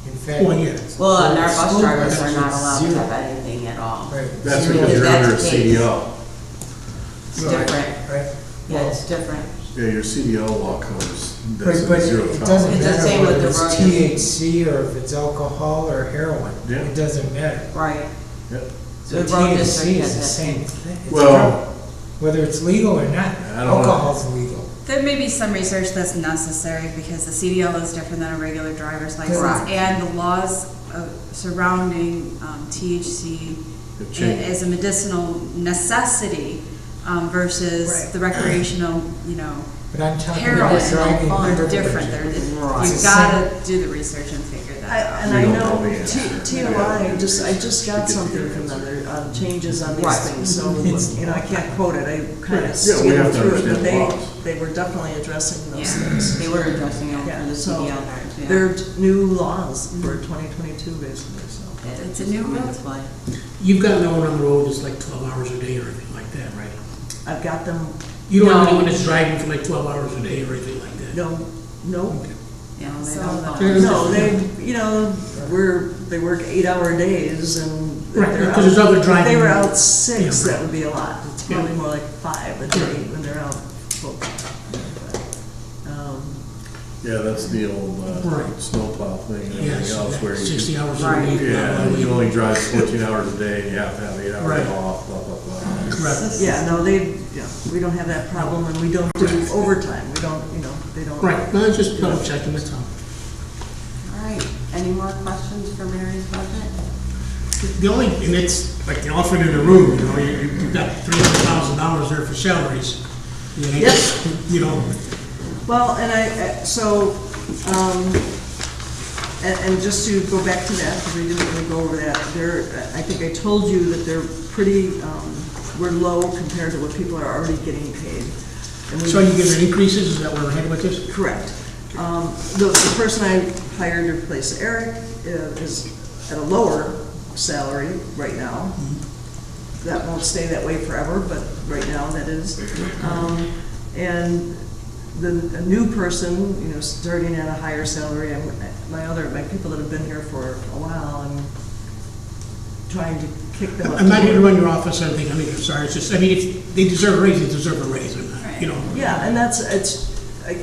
in fact. Well, yeah. Well, and our for bus school drivers buses, are not it's allowed to zero. have anything at all. Right. That's zero. because you're That's under a the case. CDL. It's Right, different. Right. Yeah, it's different. Yeah, your CDL law covers. But, but zero it tolerance. doesn't It's the matter same with whether the it's road. THC or if it's alcohol or heroin. Yeah. It doesn't matter. Right. Yep. So The road THC district is has the that. same thing. It's Well- drug. Whether it's legal or not, I don't know. alcohol's illegal. There may be some research that's necessary because the CDL is different than a regular driver's license. Correct. And the laws surrounding THC It changed. as a medicinal necessity versus Right. the recreational, But I'm talking heroin about driving. fun. are different. Right. You've It's gotta do the research and figure And I know TOI, I just got something from them, there, changes on these Right. things, so, you know, I can't quote it, I kind of Yeah, we have skimmed to through it, but understand the laws. they were definitely addressing those Yeah, things. they were addressing them Yeah, for the so CDL guards, yeah. they're new laws for 2022, basically, so. It's a new road. That's why. You've got no one on the road that's like 12 hours a day or anything like that, right? I've got them, You don't have No. anyone that's driving for like 12 hours a day or anything like that? no, Yeah, they So don't the- follow. no, they, you know, they work 8-hour days and. Right, they're because there's other out- driving- If they were out 6, Yeah. that would be a lot, it's Yeah. probably more like 5 a day when they're out full time. But, Yeah, that's the old Right. snowplow thing and Yes, everything else where you. 60 hours a Right. week. Yeah, you can only drive 14 hours a day, and you have to have 8 hours Right. off, blah, blah, blah. Correct. Yeah, no, we don't have that problem, and we don't do overtime, we don't, you know, they don't. Right, no, it's just double checking, that's all. All right, any more questions for Mary's budget? The only, and it's like the elephant in the room, you know, you've got $300,000 there for salaries. Yep. You know, Well, and so, and just to go back to that, because we didn't really go over that, I think I told you that they're pretty, we're low compared to what people are already getting paid. And we- so you getting increases, is that where we're headed with this? Correct. The person I hired to replace Eric is at a lower salary right now. That won't stay that way forever, but right now that is. And a new person, you know, starting at a higher salary, my people that have been here for a while, I'm trying to kick them up. I'm not here to run your office or anything, I mean, I'm sorry, it's just, I mean, if they deserve a raise, they deserve a raise, and, you know. Yeah, and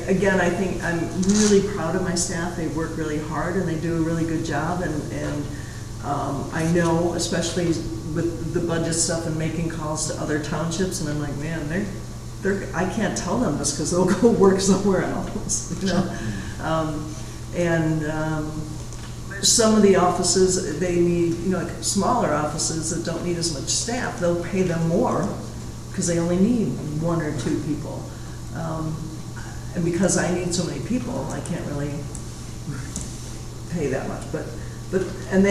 again, I think I'm really proud of my staff. They work really hard and they do a really good job. And I know, especially with the budget stuff and making calls to other townships, and I'm like, man, I can't tell them this because they'll go work somewhere else, you know? Some of the offices, they need, you know, like smaller offices that don't need as much staff, they'll pay them more because they only need 1 or 2 people. And because I need so many people, I can't really pay that much. And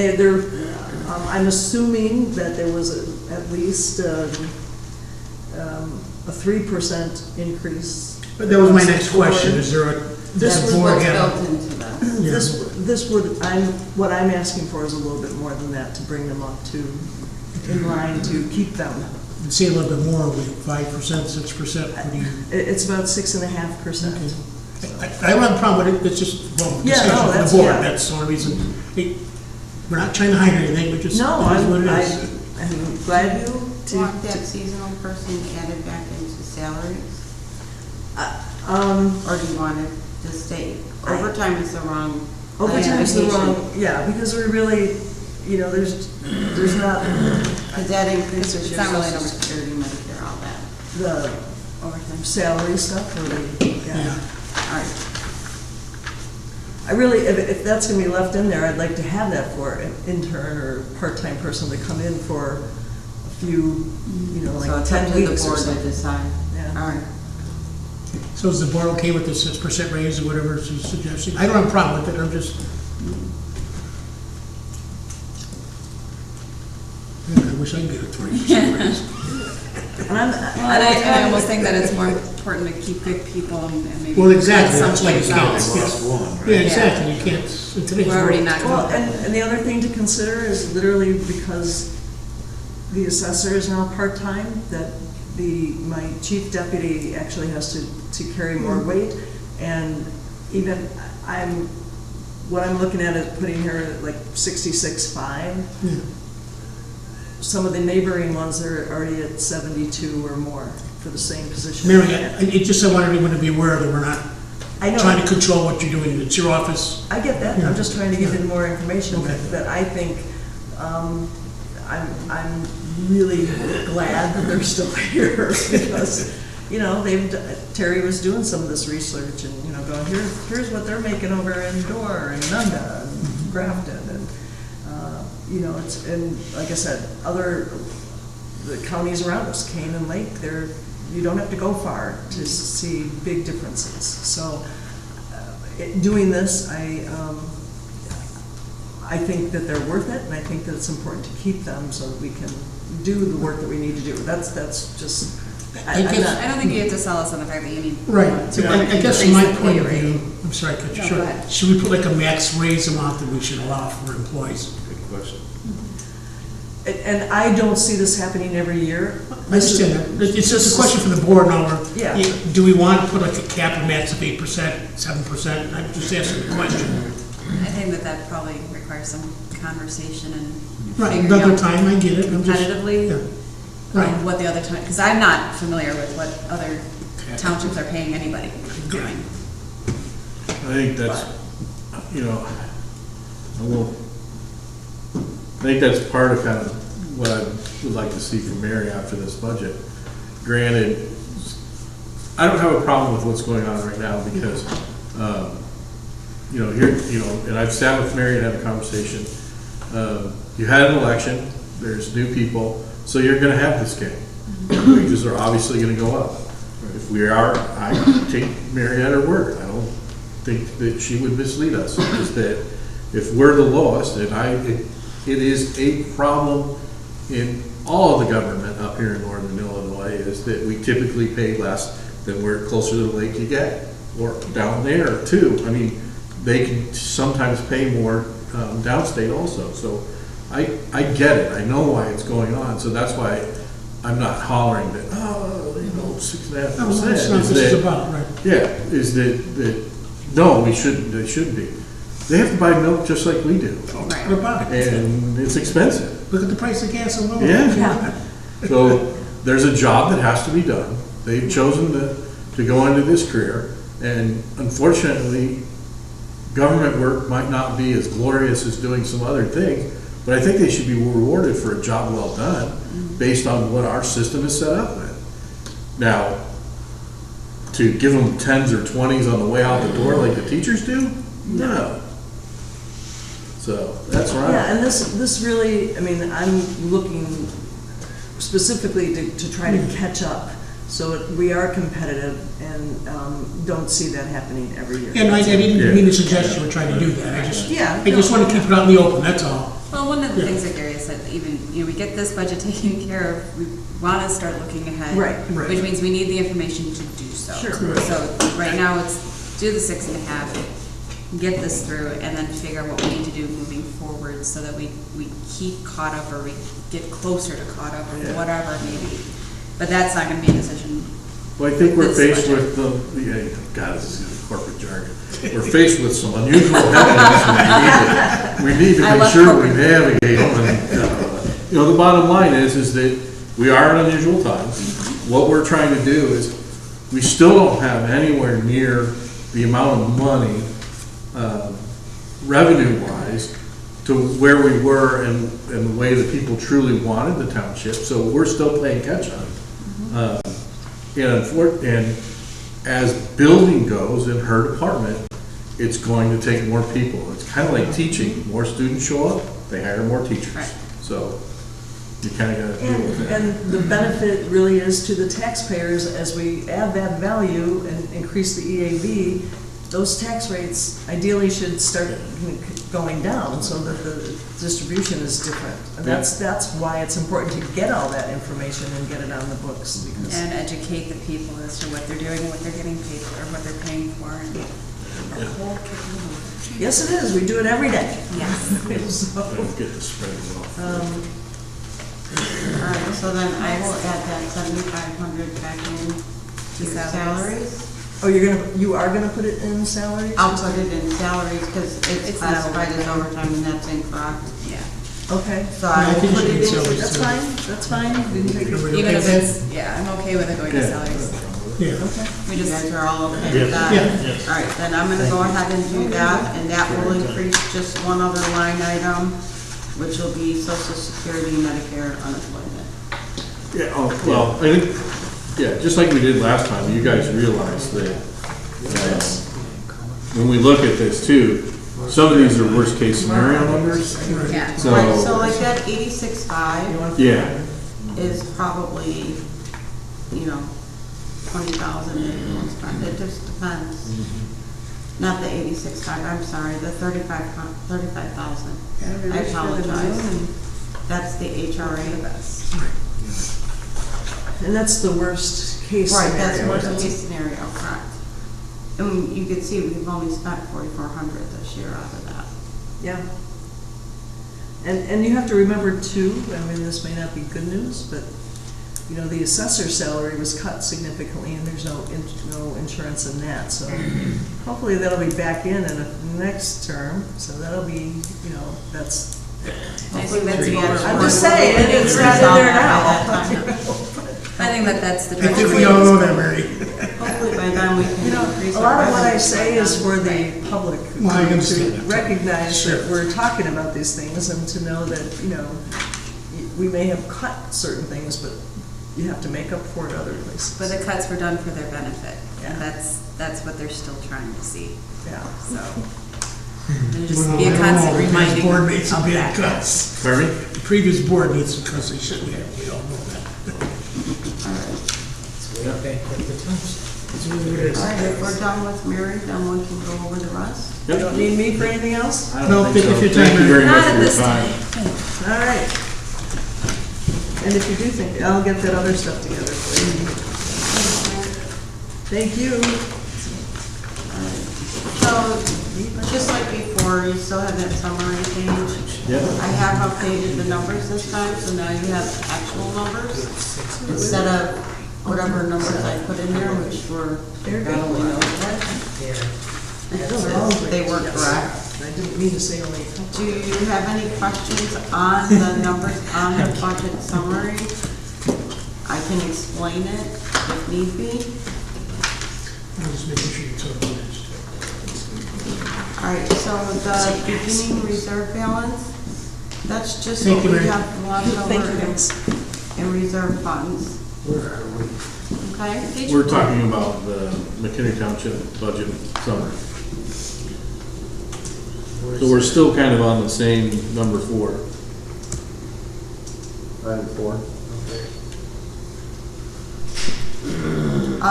I'm assuming that there was at least a 3% increase. But that was my next question, is there a, This this is board what's have? built into this. This would, what I'm asking for is a little bit more than that to bring them up to, in line to keep them. Say a little bit more, like 5%, 6%, what do you? It's about 6.5%. I don't have a problem with it, it's just, well, Yeah, no, discussion for that's- the board, yeah. that's the only reason. Hey, we're not trying to hide anything, we're just, No, it is what it is. I'm glad Do you want that to, seasonal person added back into salaries? um, Or do you want it to stay? Overtime is the wrong. overtime is the classification. wrong, yeah, because we really, you know, there's not Because that increases It's your not really social an security, Medicare, all that. the Overtime. salary stuff, or the, yeah. Yeah. All right. I really, if that's gonna be left in there, I'd like to have that for an intern or part-time person to come in for a few, you know, So like it's up 10 to the weeks or board to something. decide. Yeah. All right. So is the board okay with the 6% raise or whatever she's suggesting? I don't have a problem with it, I'm just. I wish I could get a 3% raise. And I'm, And I almost think that it's more important to keep good people and maybe. Well, exactly, cut that's like some it's things not- out. Lost one, Yeah, right? exactly, you can't, in today's We're already world. not well, going. and the other thing to consider is literally because the assessor is now part-time, that my chief deputy actually has to carry more weight, and even what I'm looking at is putting her at like 66.5. Yeah. Some of the neighboring ones are already at 72 or more for the same position. Mary, it just, I want everyone to be aware that we're not I know. trying to control what you're doing, it's your office. I get that, I'm just trying to give Yeah. you more information Okay. that I think, I'm really glad that they're still here, because, you know, Terry was doing some of this research and, you know, going, here's what they're making over in Dorr and Nunda and Grafton, and, you know, and like I said, the counties around us, Kane and Lake, you don't have to go far to see big differences. So, doing this, I think that they're worth it, and I think that it's important to keep them so that we can do the work that we need to do. That's just, I guess- I don't think you have to sell us on the fact that you need. Right, to I guess from my raise the point of pay rate. view, I'm sorry, cut you No, short. go ahead. Should we put like a max raise amount that we should allow for employees? Good question. and I don't see this happening every year. I understand that. It's just a question for the board now. Yeah. Do we want to put like a cap, a max of 8%, 7%? I'm just asking the question. I think that probably requires some conversation and Right, figuring another out time, I get it. I'm just- competitively, yeah. Right. what the other town, because I'm not familiar with what other townships are paying anybody doing. I think that's, you know, I think that's part of kind of what I would like to see from Mary after this budget. Granted, I don't have a problem with what's going on right now because, you know, here, you know, and I've sat with Mary and had a conversation. You had an election, there's new people, so you're gonna have this game. Wages are obviously gonna go up. If we are, I take Mary at her word. I don't think that she would mislead us. Is that if we're the lowest, and it is a problem in all of the government up here in northern Illinois, is that we typically pay less than we're closer to the lake you get, or down there too. I mean, they can sometimes pay more downstate also. So I get it. I know why it's going on. So that's why I'm not hollering that, oh, you know, 6.5%. No, that's not what this is about, right? Yeah, is that, no, we shouldn't, they shouldn't be. They have to buy milk just like we do. What about it? And it's expensive. Look at the price of gas alone. Yeah. So there's a job that has to be done. They've chosen to go into this career. And unfortunately, government work might not be as glorious as doing some other things, but I think they should be rewarded for a job well done based on what our system is set up with. Now, to give them 10s or 20s on the way out the door like the teachers do? No. So that's right. Yeah, and this really, I mean, I'm looking specifically to try to catch up, so we are competitive and don't see that happening every year. And I didn't mean to suggest you were trying to do that. I just want to keep it out in the open, that's all. Well, one of the things that Gary said, even, you know, we get this budget taken care of, we want to start looking ahead. Right. Which means we need the information to do so. Sure. So right now, it's do the 6.5, get this through, and then figure out what we need to do moving forward so that we keep caught up or we get closer to caught up or whatever it may be. But that's not going to be a decision. Well, I think we're This faced budget. with the, yeah, God, this is corporate jargon. We're faced with some unusual headwinds. We need to I make love sure we corporate. navigate them. And, you know, the bottom line is that we are in unusual times. What we're trying to do is, we still don't have anywhere near the amount of money, revenue-wise, to where we were and the way that people truly wanted the township. So we're still playing catch-up. And as building goes in her department, it's going to take more people. It's kind of like teaching. More students show up, they hire more teachers. Right. So you kind of got to deal with that. And the benefit really is to the taxpayers as we add that value and increase the EAV. Those tax rates ideally should start going down so that the distribution is different. And that's why it's important to get all that information and get it on the books. Because And educate the people as to what they're doing and what they're getting paid for, what they're paying for, and the whole kit and caboodle. yes, it is. We do it every day. Yes. So, Don't get the spread off. All right, so then I will add that 7,500 back in to your salaries. oh, you are gonna put it in salaries? I'll put it in salaries because it's It's not classified as overtime. overtime and that's incorrect. Yeah. Okay, So Yeah, I I will think it put should it be in. salaries. that's fine, that's fine. Didn't take it. Everybody Even okay if with it's, yeah, I'm okay with it going to Yeah. salaries. Yeah. We You just, guys are all okay with that? Yeah. All right, then I'm gonna go ahead and do that, and that will increase just one other line item, which will be Social Security, Medicare, unemployment. Yeah, oh, well, I think, yeah, just like we did last time, you guys realize that when we look at this too, some of these are worst case scenario numbers. yeah. So, Right, so like that 86.5 yeah, is probably, you know, 20,000 maybe, it just depends. Not the 86,500, I'm sorry, the 35,000. I apologize. That's the HRA. And that's the worst case Right, scenario. that's worst case scenario, correct. And you can see we've only spent 4,400 this year out of that. Yeah. And you have to remember too, I mean, this may not be good news, but, you know, the assessor's salary was cut significantly and there's no insurance in that, so hopefully that'll be back in the next term, so that'll be, you know, that's. I think that's I'm just saying, it's not in there now. I think that's the I think direction. we all know that, Mary. Hopefully by then we can You know, increase a our lot of what I revenues say by is then. for the public Well, I understand to that. recognize Sure. that we're talking about these things and to know that, you know, we may have cut certain things, but you have to make up for it other places. But the cuts were done for their benefit, Yeah. and that's what they're still trying to see, Yeah. so. It'll just Well, be I a don't constant know. The previous reminding board made some of bad that. cuts. Pardon me? The previous board made some cuts they shouldn't have, we all know that. It's way back with the township. It's really what it is. All right, if we're done with Mary, then we can go over the rest. You don't need me for anything else? I No, don't think take so. your Thank time, you very Not much at for your this time. All right. And if you do think, I'll get that other stuff together for you. Thank you. So, just like before, you still have that summary page. Yeah. I have updated the numbers this time, so now you have actual numbers instead of whatever numbers I put in there, which were, God only knows what. They weren't correct. I didn't mean to say only a couple. Do you have any questions on the numbers on the budget summary? I can explain it if need be. I'm just making sure you took the minutes. All right, so the beginning reserve balance, that's just Thank what you, we Mary. have left Thank over you, guys. in reserve funds, okay? We're talking about the Mchenry Township budget summary. So we're still kind of on the same number 4. Item 4.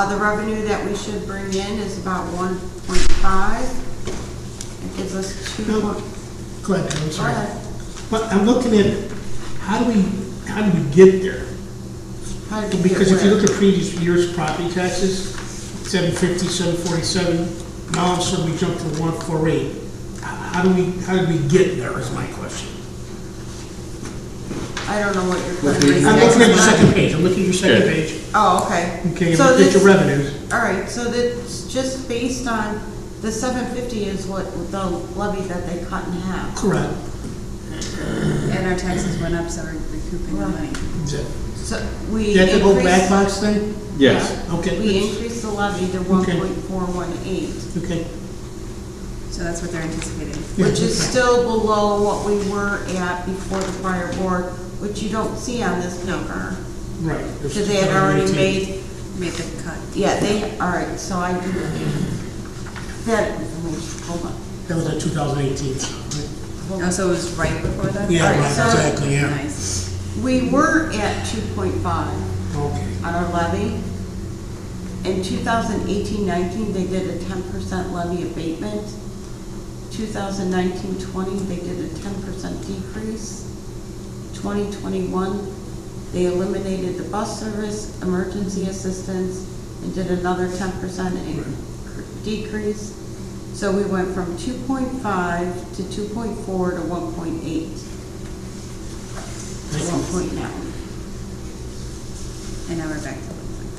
The revenue that we should bring in is about 1.5. It gives us 2. No. Go ahead, I'm Go sorry. ahead. But I'm looking at, how do we get there? How did you get Because if you where? look at previous year's property taxes, 750, 747, now all of a sudden we jumped to 148. How did we get there is my question. I don't know what you're What putting. page? I'm looking at your in. second page, I'm looking at your second Yeah. page. Oh, okay. Okay, So look at your this- revenues. All right, so that's just based on, the 750 is what the levy that they cut in half. Correct. And our taxes went up, so we're recouping the money. Is So we that the whole back increased, box thing? Yes. Okay. we increased the levy to 1.418, Okay. So that's what they're anticipating. which is Okay. still below what we were at before the prior board, which you don't see on this paper. Right. Because they had already 2018. Made the cut. Yeah, all right, so I do, that information, hold on. That was at 2018, so, right? Oh, so it was right before that? Yeah, Alright, right, so- exactly, yeah. Nice. We were at 2.5 Okay. on our levy. In 2018-19, they did a 10% levy abatement. 2019-20, they did a 10% decrease. 2021, they eliminated the bus service, emergency assistance, and did another 10% decrease. So we went from 2.5 to 2.4 to 1.8 to 1.9. And now we're back to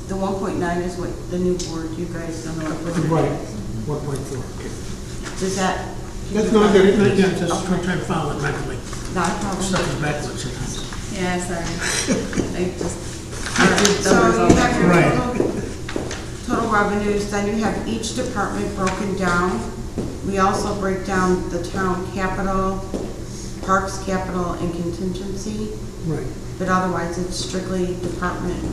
The 1.9 is what the new board, you guys don't know what. Right, 1.4. Does that? That's not good, yeah, just I'm trying to follow it rapidly. Not a problem. Stuff is backwards sometimes. Yeah, sorry. I just. All right, so you have your Right. total revenues, then you have each department broken down. We also break down the town capital, parks capital, and contingency, Right. but otherwise it's strictly department.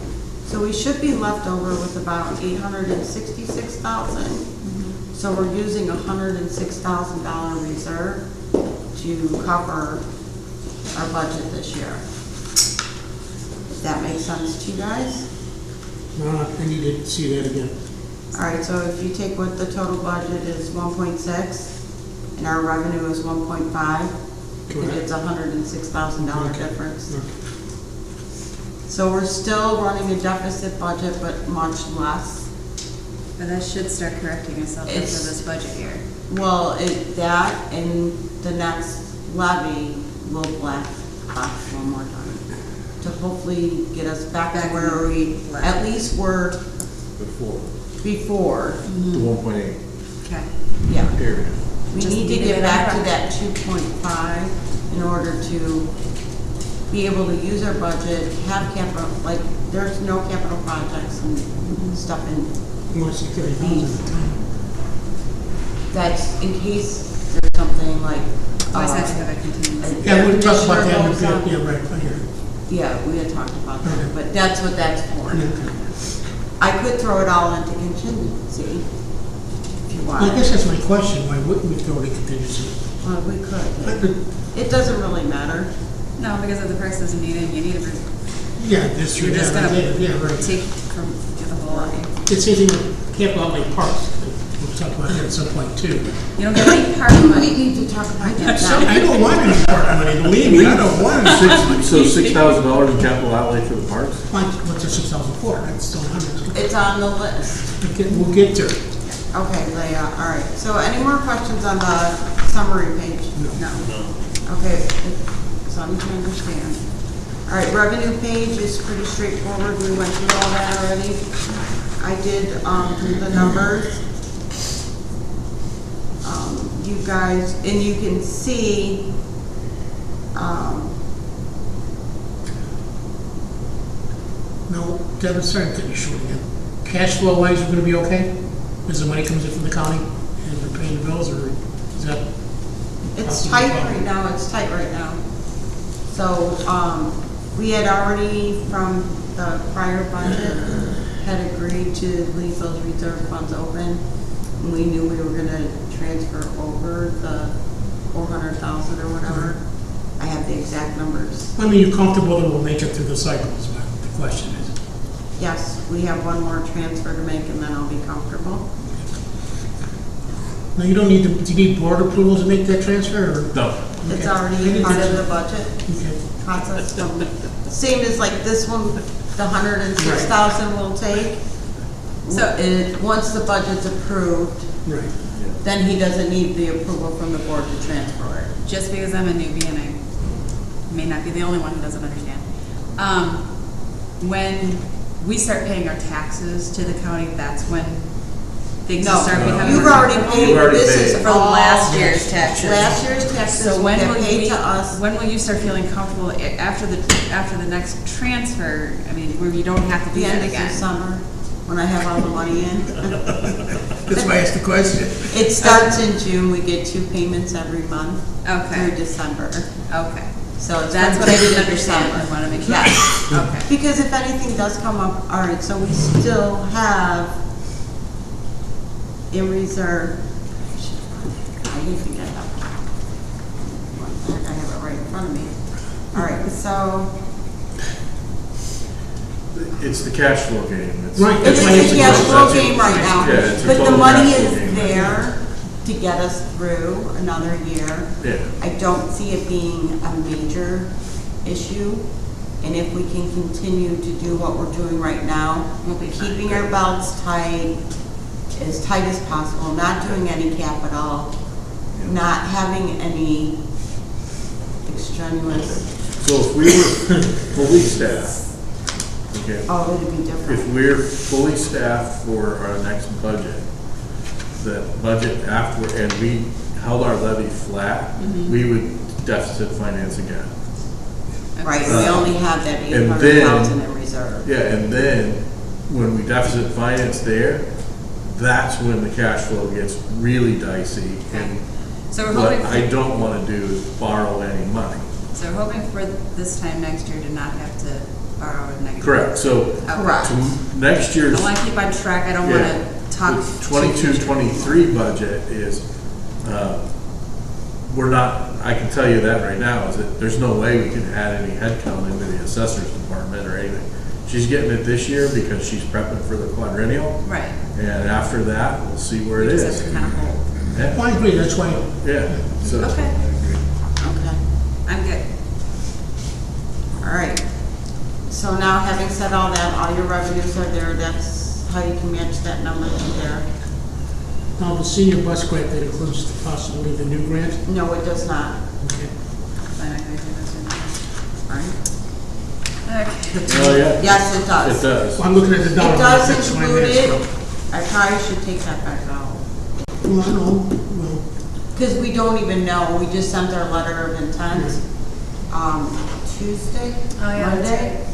So we should be left over with about 866,000. So we're using $106,000 reserve to cover our budget this year. If that makes sense to you guys? No, I need to see that again. All right, so if you take what the total budget is 1.6 and our revenue is 1.5, Correct. it's $106,000 Okay. difference. Okay. So we're still running a deficit budget, but much less. But that should start correcting itself after It's- this budget year. Well, that and the next levy will black box one more time to hopefully get us back to where we, at least were before. The 1.8 Okay. Yeah. area. We Just need to need to get get back on to that 2.5 in order to be able to use our budget, have capital, like, there's no capital projects and stuff in, More than 30,000 at the time. that's in case there's something like. Always have to have a contingency. Yeah, we'll talk about that in a Goes up. bit, yeah, right, I hear it. Yeah, we had talked about Okay. that, but that's what that's for. Okay. I could throw it all into contingency if you Well, I want. guess that's my question, why wouldn't we throw it in contingency? Well, we could. But, It doesn't really matter. No, because if the price doesn't need it, you need it. yeah, that's true, You're just yeah, I gonna get it, yeah, right. take from the whole lot. It's the same thing with capital outlay parks, we'll talk about that at some point too. You don't get any park We money. need to talk about that So, now. I don't want any park money, believe me, I don't want any. So $6,000 in capital outlay for the parks? What's the 6,000 for? That's still 100. It's on the list. We'll get to it. Okay, Leah, all right. So any more questions on the summary page? No. Okay, as long as you understand. All right, revenue page is pretty straightforward. We went through all that already. I did do the numbers. You guys, and you can see, No, Devin, sorry, I'm cutting you short again. Cash flow wise, we're gonna be okay? As the money comes in from the county and we're paying the bills, or is that? it's tight right now, it's tight right now. So, we had already, from the prior budget, had agreed to leave those reserve funds open. And we knew we were gonna transfer over the 400,000 or whatever. I have the exact numbers. I mean, you're comfortable that we'll make it through the cycle is what the question is. Yes, we have one more transfer to make and then I'll be comfortable. Now, you don't need to, do you need board approval to make that transfer, or? No. It's Okay. already part of the budget Okay. process. Same as like this one, the 106,000 will take. So- Once the budget's approved, Right. then he doesn't need the approval from the board to transfer it. Just because I'm a newbie and I may not be the only one who doesn't understand. When we start paying our taxes to the county, that's when things No, start becoming. you've more already comfortable? paid, You've already this paid. is For all last year's taxes. Last year's taxes So will when get will paid you, to us. when will you start feeling comfortable after the next transfer? I mean, where you don't have to do The that end of again? December, when I have all the money in. That's why I asked the question. It starts in June, we get 2 payments every month Okay. through December. Okay. So it's That's from what I June didn't to understand. December. I want to make sure. Yes. Okay. Because if anything does come up, all right, so we still have in reserve, I need to get that. One sec, I have it right in front of me. All right, so It's the cash flow game. It's- Right, it that's why is it's a a cash total- flow game right now, Yeah, it's a but the total money cash flow is game. there to get us through another year. Yeah. I don't see it being a major issue. And if we can continue to do what we're doing right now, We'll be fine. keeping our belts tight as possible, not doing any capital, not having any extraneous, So if we were fully staffed, okay, oh, it'd be if different. we're fully staffed for our next budget, that budget after, and we held our levy flat, we would deficit finance again. Right, we only have that And 800,000 in reserve. Yeah, and then when we deficit finance there, that's when the cash flow gets really dicey. And So we're what hoping, I don't want to do is borrow any money. so we're hoping for this time next year to not have to borrow a negative. Correct, so Okay. Correct. to next year's. I want to keep on track. I don't want Yeah. to talk. The 22-23 budget is, we're not, I can tell you that right now, is that there's no way we can add any headcount into the assessor's department or anything. she's getting it this year because she's prepping for the quadrennial. Right. And after that, we'll see where We it just is. have to kind of hold. Yeah, Well, I agree, that's why, yeah, so. Okay, Okay. I'm good. All right. So now, having said all that, all your revenues are there, that's how you can match that number to there. now the senior bus grant, that includes possibly the new grant? No, it does not. Okay. Fine, I can do this in All right. Okay. Oh, yeah. Yes, it does. It does. Well, I'm looking at the dollar. It amount, does that's why I'm include it. asking. I probably should take that back out. Well, I know, well, Because we don't even know, we just sent our letter of intent, Tuesday, Oh, yeah, that's Monday.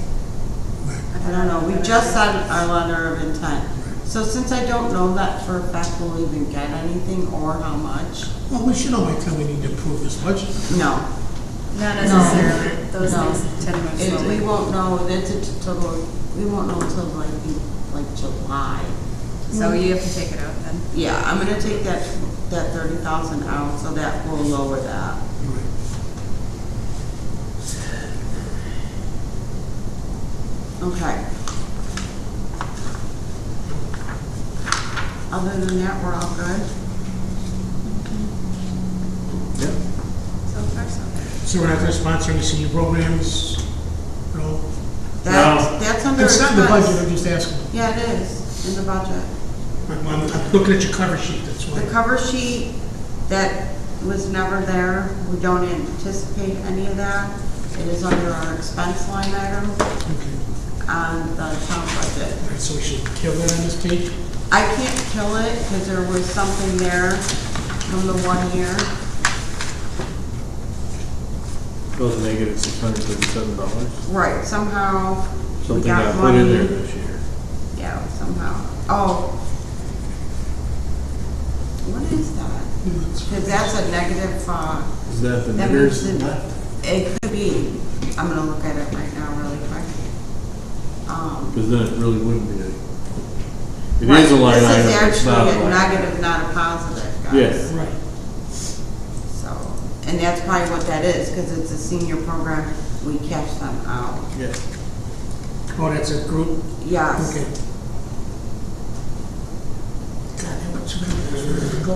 I don't know, we just sent our letter of intent. So since I don't know that for a fact we'll even get anything or how much, well, we should know by the time we need to approve this budget. no. Not necessarily, those No. things tend to move We slowly. won't know, that's a total, we won't know until like July. So you have to take it out then. Yeah, I'm gonna take that 30,000 out, so that will lower that. Okay. Other than that, we're all good. Yep. So far, so good. So we're not gonna sponsor any senior programs, no? That's under It's not in the expense. budget, I'm just asking. Yeah, it is, in the budget. I'm looking at your cover sheet, that's why. The cover sheet, that was never there. We don't anticipate any of that. It is under our expense line item Okay. on the town budget. All right, so we should kill that on this page? I can't kill it because there was something there from the 1 year. Goes negative $637. Right, somehow we Something got got put in there money. this year. Yeah, somehow. Oh. What is that? Because that's a negative, Is that the that meters means left? it could be. I'm gonna look at it right now really quick. Because then it really wouldn't be a, it Right, is a line item, This it's is not a actually a line item. negative, not a positive, guys. Yes. Right. So, and that's probably what that is, because it's a senior program, we cash them out. Yes. Oh, that's a group? Yes. Okay. God, how much of that is go?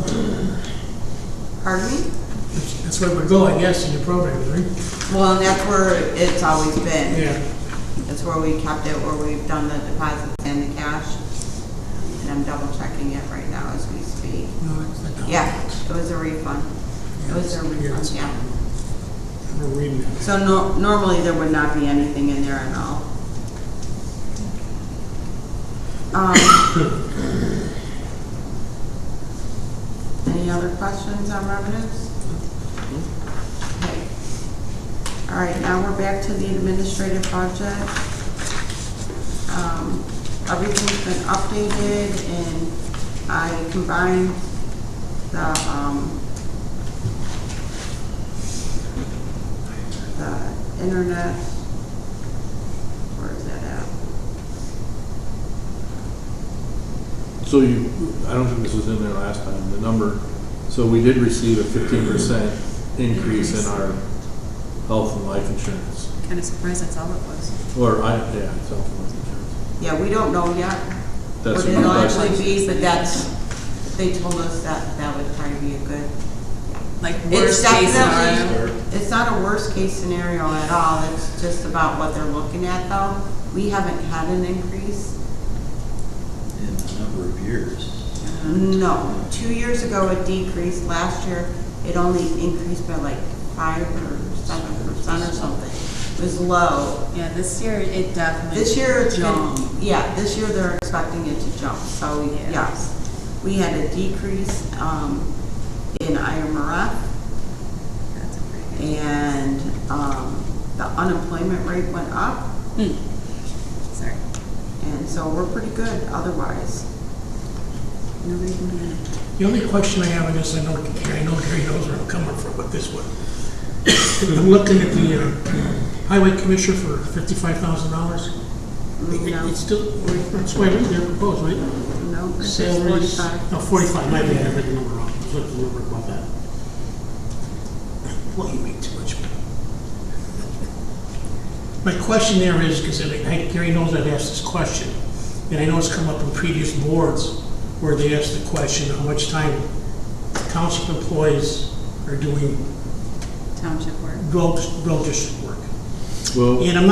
Pardon me? That's where we go, I guess, in your program, right? Well, and that's where it's always been. Yeah. That's where we kept it, where we've done the deposits and the cash. And I'm double checking it right now as we speak. No, it's the. Yeah, it was a refund. It was a refund, yeah. I'm reading that. So normally there would not be anything in there at all. Any other questions on revenues? Okay. All right, now we're back to the administrative budget. Everything's been updated and I combined the internet, where is that at? So you, I don't think this was in there last time, the number, so we did receive a 15% increase in our health and life insurance. Kind of surprised that's all it was. Or, yeah, it's health and life insurance. Yeah, we don't know yet That's what what it'll my actually budget. be, but they told us that that would probably be a good. Like It's worst case definitely, scenario. it's not a worst case scenario at all, it's just about what they're looking at though. We haven't had an increase. In a number of years. No, 2 years ago it decreased, last year it only increased by like 5 or 7% or something. It was low. Yeah, this year it definitely. This year it's jumped. been, yeah, this year they're expecting it to jump, so Yeah. yes. We had a decrease in IMRF That's a pretty good. and the unemployment rate went up, Sorry. and so we're pretty good otherwise. Nobody can do it. The only question I have on this, I know Gary knows where I'm coming from with this one. I'm looking at the highway commissioner for $55,000. No, It's still, that's why they're proposed, right? no, it says Salaries, 45. no, 45, my bad, I read the number wrong. I was looking at the number about that. Well, you make too much money. My question there is, because Gary knows I've asked this question, and I know it's come up in previous boards where they asked the question how much time township employees are doing Township work. road district work. Well, And I'm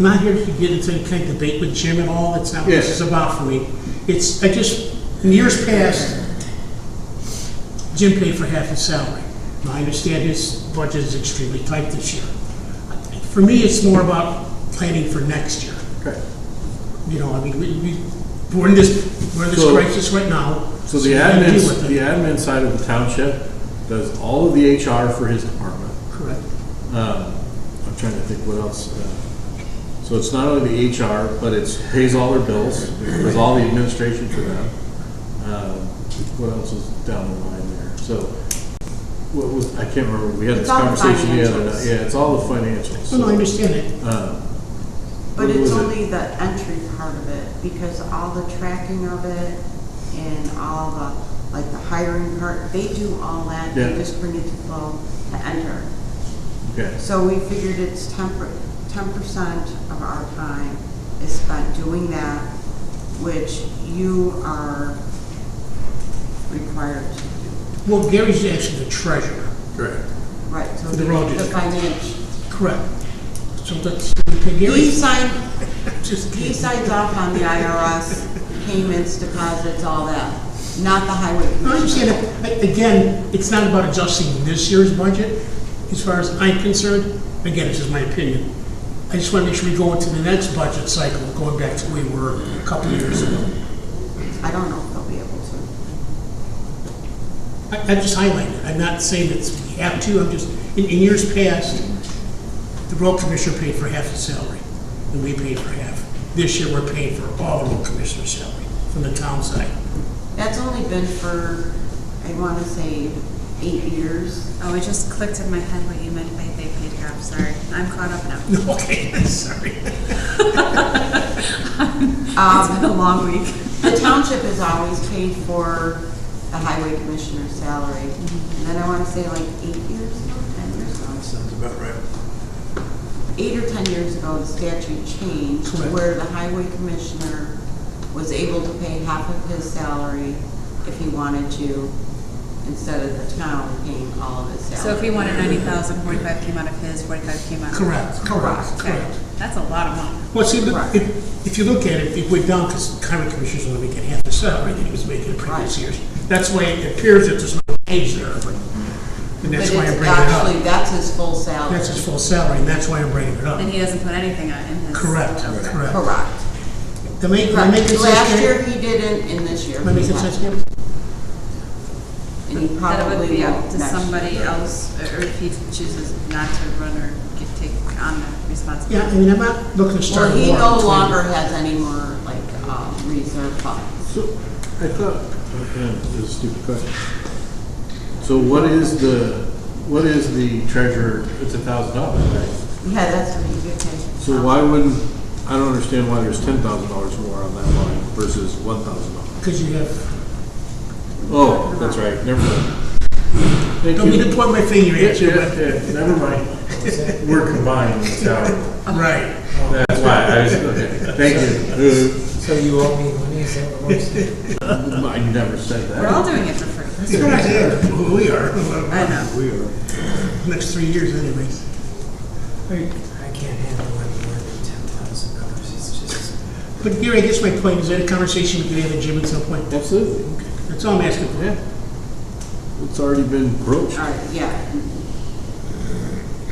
not here to get into any kind of debate with Jim at all. That's not what this is about for me. In years past, Jim paid for half his salary. Now, I understand his budget is extremely tight this year. For me, it's more about planning for next year. okay. You know, I mean, we're in this So- crisis right now. So the we gotta deal admin, with it. the admin side of the township does all of the HR for his department. Correct. I'm trying to think what else. So it's not only the HR, but it's pays all their bills, does all the administration for them. What else is down the line there? So, what was, I can't remember, we had this It's all the conversation the other financials. night. Yeah, it's all the financials. No, no, I understand it. But What it's was it? only the entry part of it, because all the tracking of it and all the, like the hiring part, they do all that. They Yeah. just bring it to flow to enter. Okay, So we figured it's 10% of our time is spent doing that, which you are required to do. Well, Gary's actually the treasurer. correct. Right, so For the road the district. financial. Correct. So let's pay Gary. He signs Just off on the IRS, payments, deposits, all that, not the highway No, I commissioner. understand it. Again, it's not about adjusting this year's budget, as far as I'm concerned. Again, this is my opinion. I just want to make sure we go into the next budget cycle, going back to where we were a couple of years ago. I don't know if they'll be able to. I'm just highlighting it. I'm not saying that we have to. I'm just, in years past, the road commissioner paid for half his salary, and we paid for half. This year, we're paying for all the road commissioner's salary from the town side. That's only been for, I want to say, 8 years. Oh, it just clicked in my head what you meant by they paid half, sorry. I'm caught up now. Okay, sorry. It's been a long week. The township has always paid for the highway commissioner's salary. And then I want to say like 8 years ago, 10 years ago. Sounds about right. 8 or 10 years ago, the statute changed Correct. where the highway commissioner was able to pay half of his salary if he wanted to, instead of the town paying all of his salary. So if he wanted 90,000, 45 came out of his, 45 came out of. Correct, correct, Okay, correct. that's a lot of money. Well, see, look, Right. if you look at it, it went down because the highway commissioner's only making half the salary that he was making in previous Right. years. That's why it appears that there's no change there, and But that's it's why I'm bringing it actually, up. that's his full salary. That's his full salary, and that's why I'm bringing it up. And he doesn't put anything on in his. Correct, Okay. correct. Correct. Am I making Correct. sense, Last Gary? year he didn't, and this year Am I he making has. sense, Gary? And he That it probably would be will up to next somebody year. else, or if he chooses not to run or take on the Yeah, responsibility. I mean, I'm not looking to start Well, a he war no between- longer has any more, like, reserve funds. So, I thought, this is a stupid question. So what is the treasurer, it's $1,000, right? Yeah, that's what he did pay. So why wouldn't, I don't understand why there's $10,000 more on that line versus $1,000. Because you have, Oh, that's right, never mind. Thank don't mean you. to point my finger Yeah, at you, but, yeah, never mind. We're combined, salary. right. That's why, I was, okay, thank you. So you owe me money, is that what we're saying? I never said We're all that. doing it for free. That's what I said. We are. I know. We are. Next 3 years anyways. I can't handle any more than $10,000, it's just. But Gary, I guess my point is that a conversation we could have at Jim at some point. Absolutely. That's all I'm asking for. Yeah. It's already been broached. All right, yeah.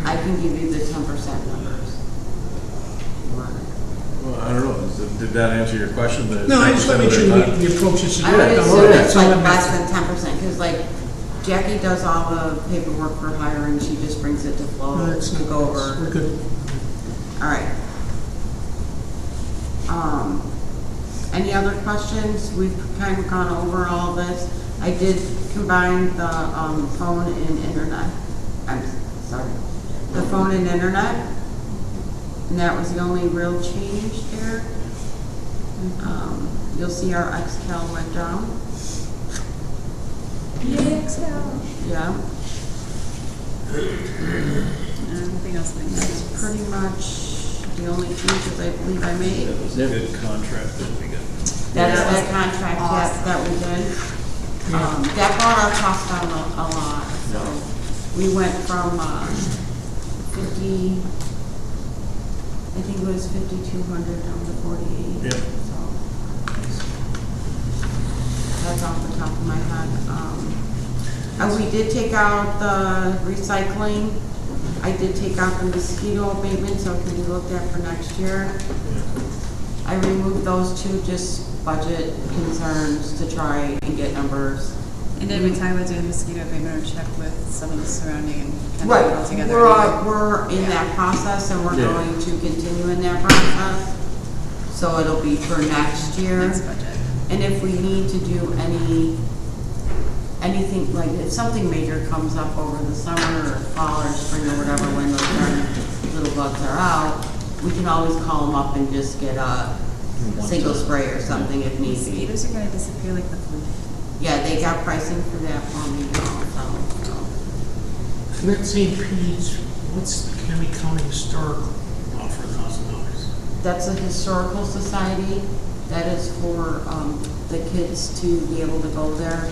I can give you the 10% numbers. You want it? Well, I don't know, did that answer your question? The No, I just want to make sure 10% of their time? we approach this. I would Yeah, assume yeah. it's like less than 10%, because like Jackie does all the paperwork for hiring, she just brings it to Flo No, that's to not- go over. We're good. All right. Any other questions? We've kind of gone over all this. I did combine the phone and internet. I'm sorry. The phone and internet. And that was the only real change there. You'll see our Excel went down. Yeah. Nothing else like that. That's pretty much the only changes I believe I made. That was a good contract that we got. That's that contract, yes, Awesome. that we did. That brought our cost down a lot, so we went from, 50, I think it was 5,200 down to 48. Yeah. So that's off the top of my head. We did take out the recycling. I did take out the mosquito abatement, so it can be looked at for next year. I removed those two just budget concerns to try and get numbers. And did we talk about doing mosquito abatement or check with some of the surrounding and kind of Right, put it all together? we're in that process and we're Yeah. going to continue in that process. So it'll be for next year. Next budget. And if we need to do anything, like if something major comes up over the summer or fall or spring or whatever, when those darn little bugs are out, we can always call them up and just get a single spray or something if need be. Mosquitoes are gonna disappear like the flu. Yeah, they got pricing for that for me also, so. And that same page, what's the County County Historical offer $1,000? That's a historical society. That is for the kids to be able to go there.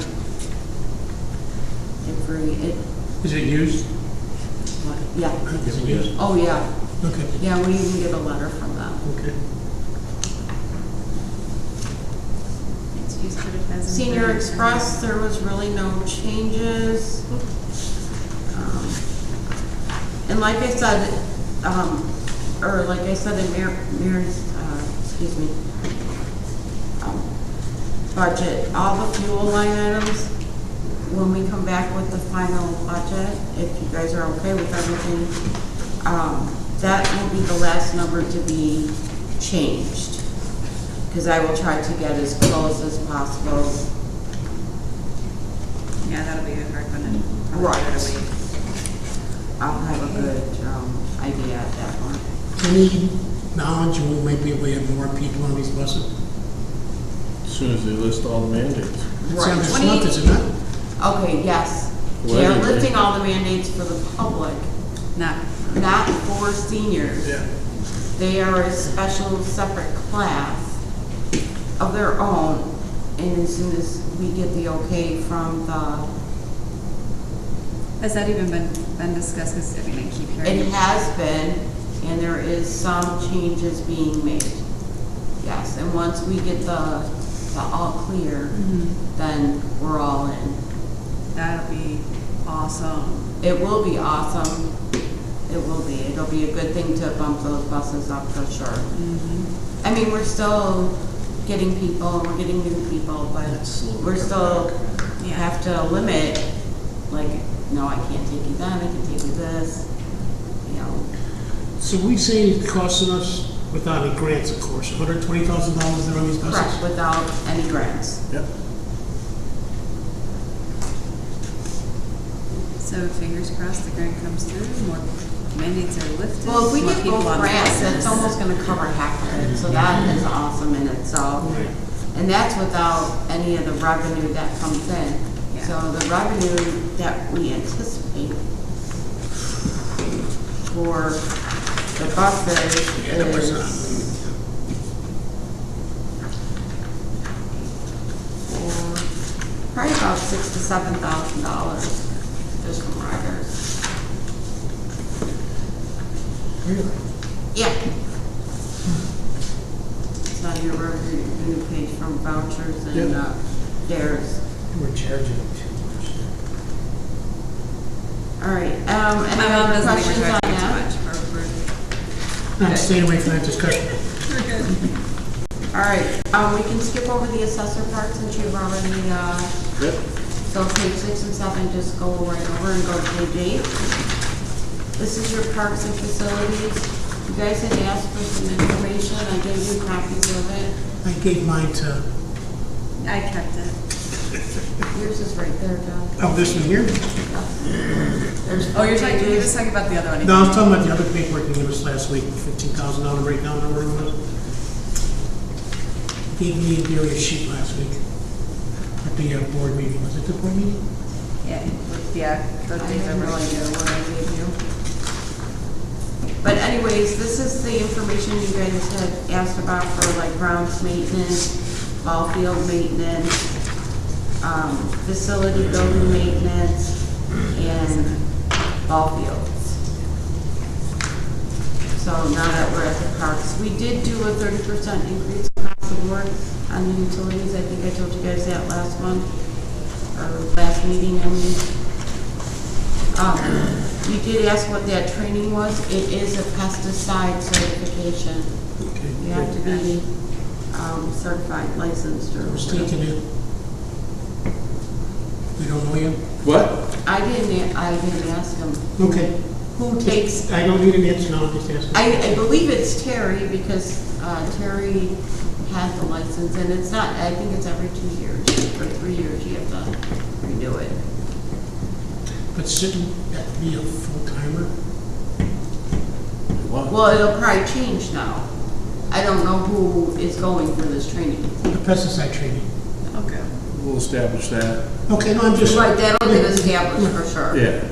Is it used? Yeah. Is it used? Oh, yeah. Okay, Yeah, we even get a letter from them. okay. It's used for the pheasant. Senior Express, there was really no changes. And like I said, in Mary's, budget, all the fuel line items, when we come back with the final budget, if you guys are okay with everything, that will be the last number to be changed. Because I will try to get as close as possible. Yeah, that'll be a hard one and Right. probably better wait. I'll have a good idea at that point. Any knowledge we might be able to have more people on these buses? As soon as they list all the mandates. It's on this month, is it not? Okay, yes. Well, They are anyway. lifting all the mandates for the public, Not, not for seniors. Yeah. They are a special separate class of their own. And as soon as we get the okay from has that even been discussed? Because I mean, I keep hearing. it has been, and there is some changes being made. Yes, and once we get the all clear, then we're all in. That'll be awesome. It will be awesome. It will be. It'll be a good thing to bump those buses up for sure. I mean, we're still getting people, we're getting new people, but we're still Yeah. have to limit, like, no, I can't take you then, I can take you this, you know. So we say it's costing us, without any grants, of course, $120,000 there on these buses? Correct, without any grants. Yep. So fingers crossed the grant comes through, more mandates are lifted. Well, if we more get people both on grants, buses. that's almost gonna cover half of it, so that is awesome in itself. Right. And that's without any of the revenue that comes in. Yeah. So the revenue that we anticipate for the buses Yeah, that was, is for probably about $6,000 to $7,000 just from riders. Really? Yeah. It's on your revenue page from vouchers and theirs. We're charging too much. All right, My any mom other doesn't think questions we're on charging too that? much for, I'm staying away from that discussion. we're good. All right, we can skip over the assessor part since you've already, Yep. so page 6 and 7, just go right over and go to page 8. This is your parks and facilities. You guys had asked for some information, I gave you copies of it. I gave mine to, I kept it. Yours is right there, Doug. oh, this one here? There's Oh, you're talking, you were pages. just talking about the other one. No, I was talking about the other paperwork you gave us last week, the $15,000 breakdown number. Gave me and Gary a sheet last week at the board meeting. Was it the board meeting? Yeah, yeah, I those days have are no really idea good. what I gave you. But anyways, this is the information you guys had asked about for like grounds maintenance, ball field maintenance, facility building maintenance, and ball fields. So now that we're at the parks, we did do a 30% increase across the board on the utilities. I think I told you guys that last month, or last meeting, I mean. You did ask what that training was. It is a pesticide certification. You have to be certified, licensed, or Who's taking it? We don't know yet? What? I didn't ask him. Okay. Who takes, I don't need an answer now, I'm just asking. I believe it's Terry, because Terry has the license, and it's not, I think it's every 2 years, or 3 years you have to renew it. But shouldn't that be a full-timer? What? Well, it'll probably change now. I don't know who is going for this training. The pesticide training. Okay. We'll establish that. Okay, no, I'm just. Right, that'll get established for sure. Yeah.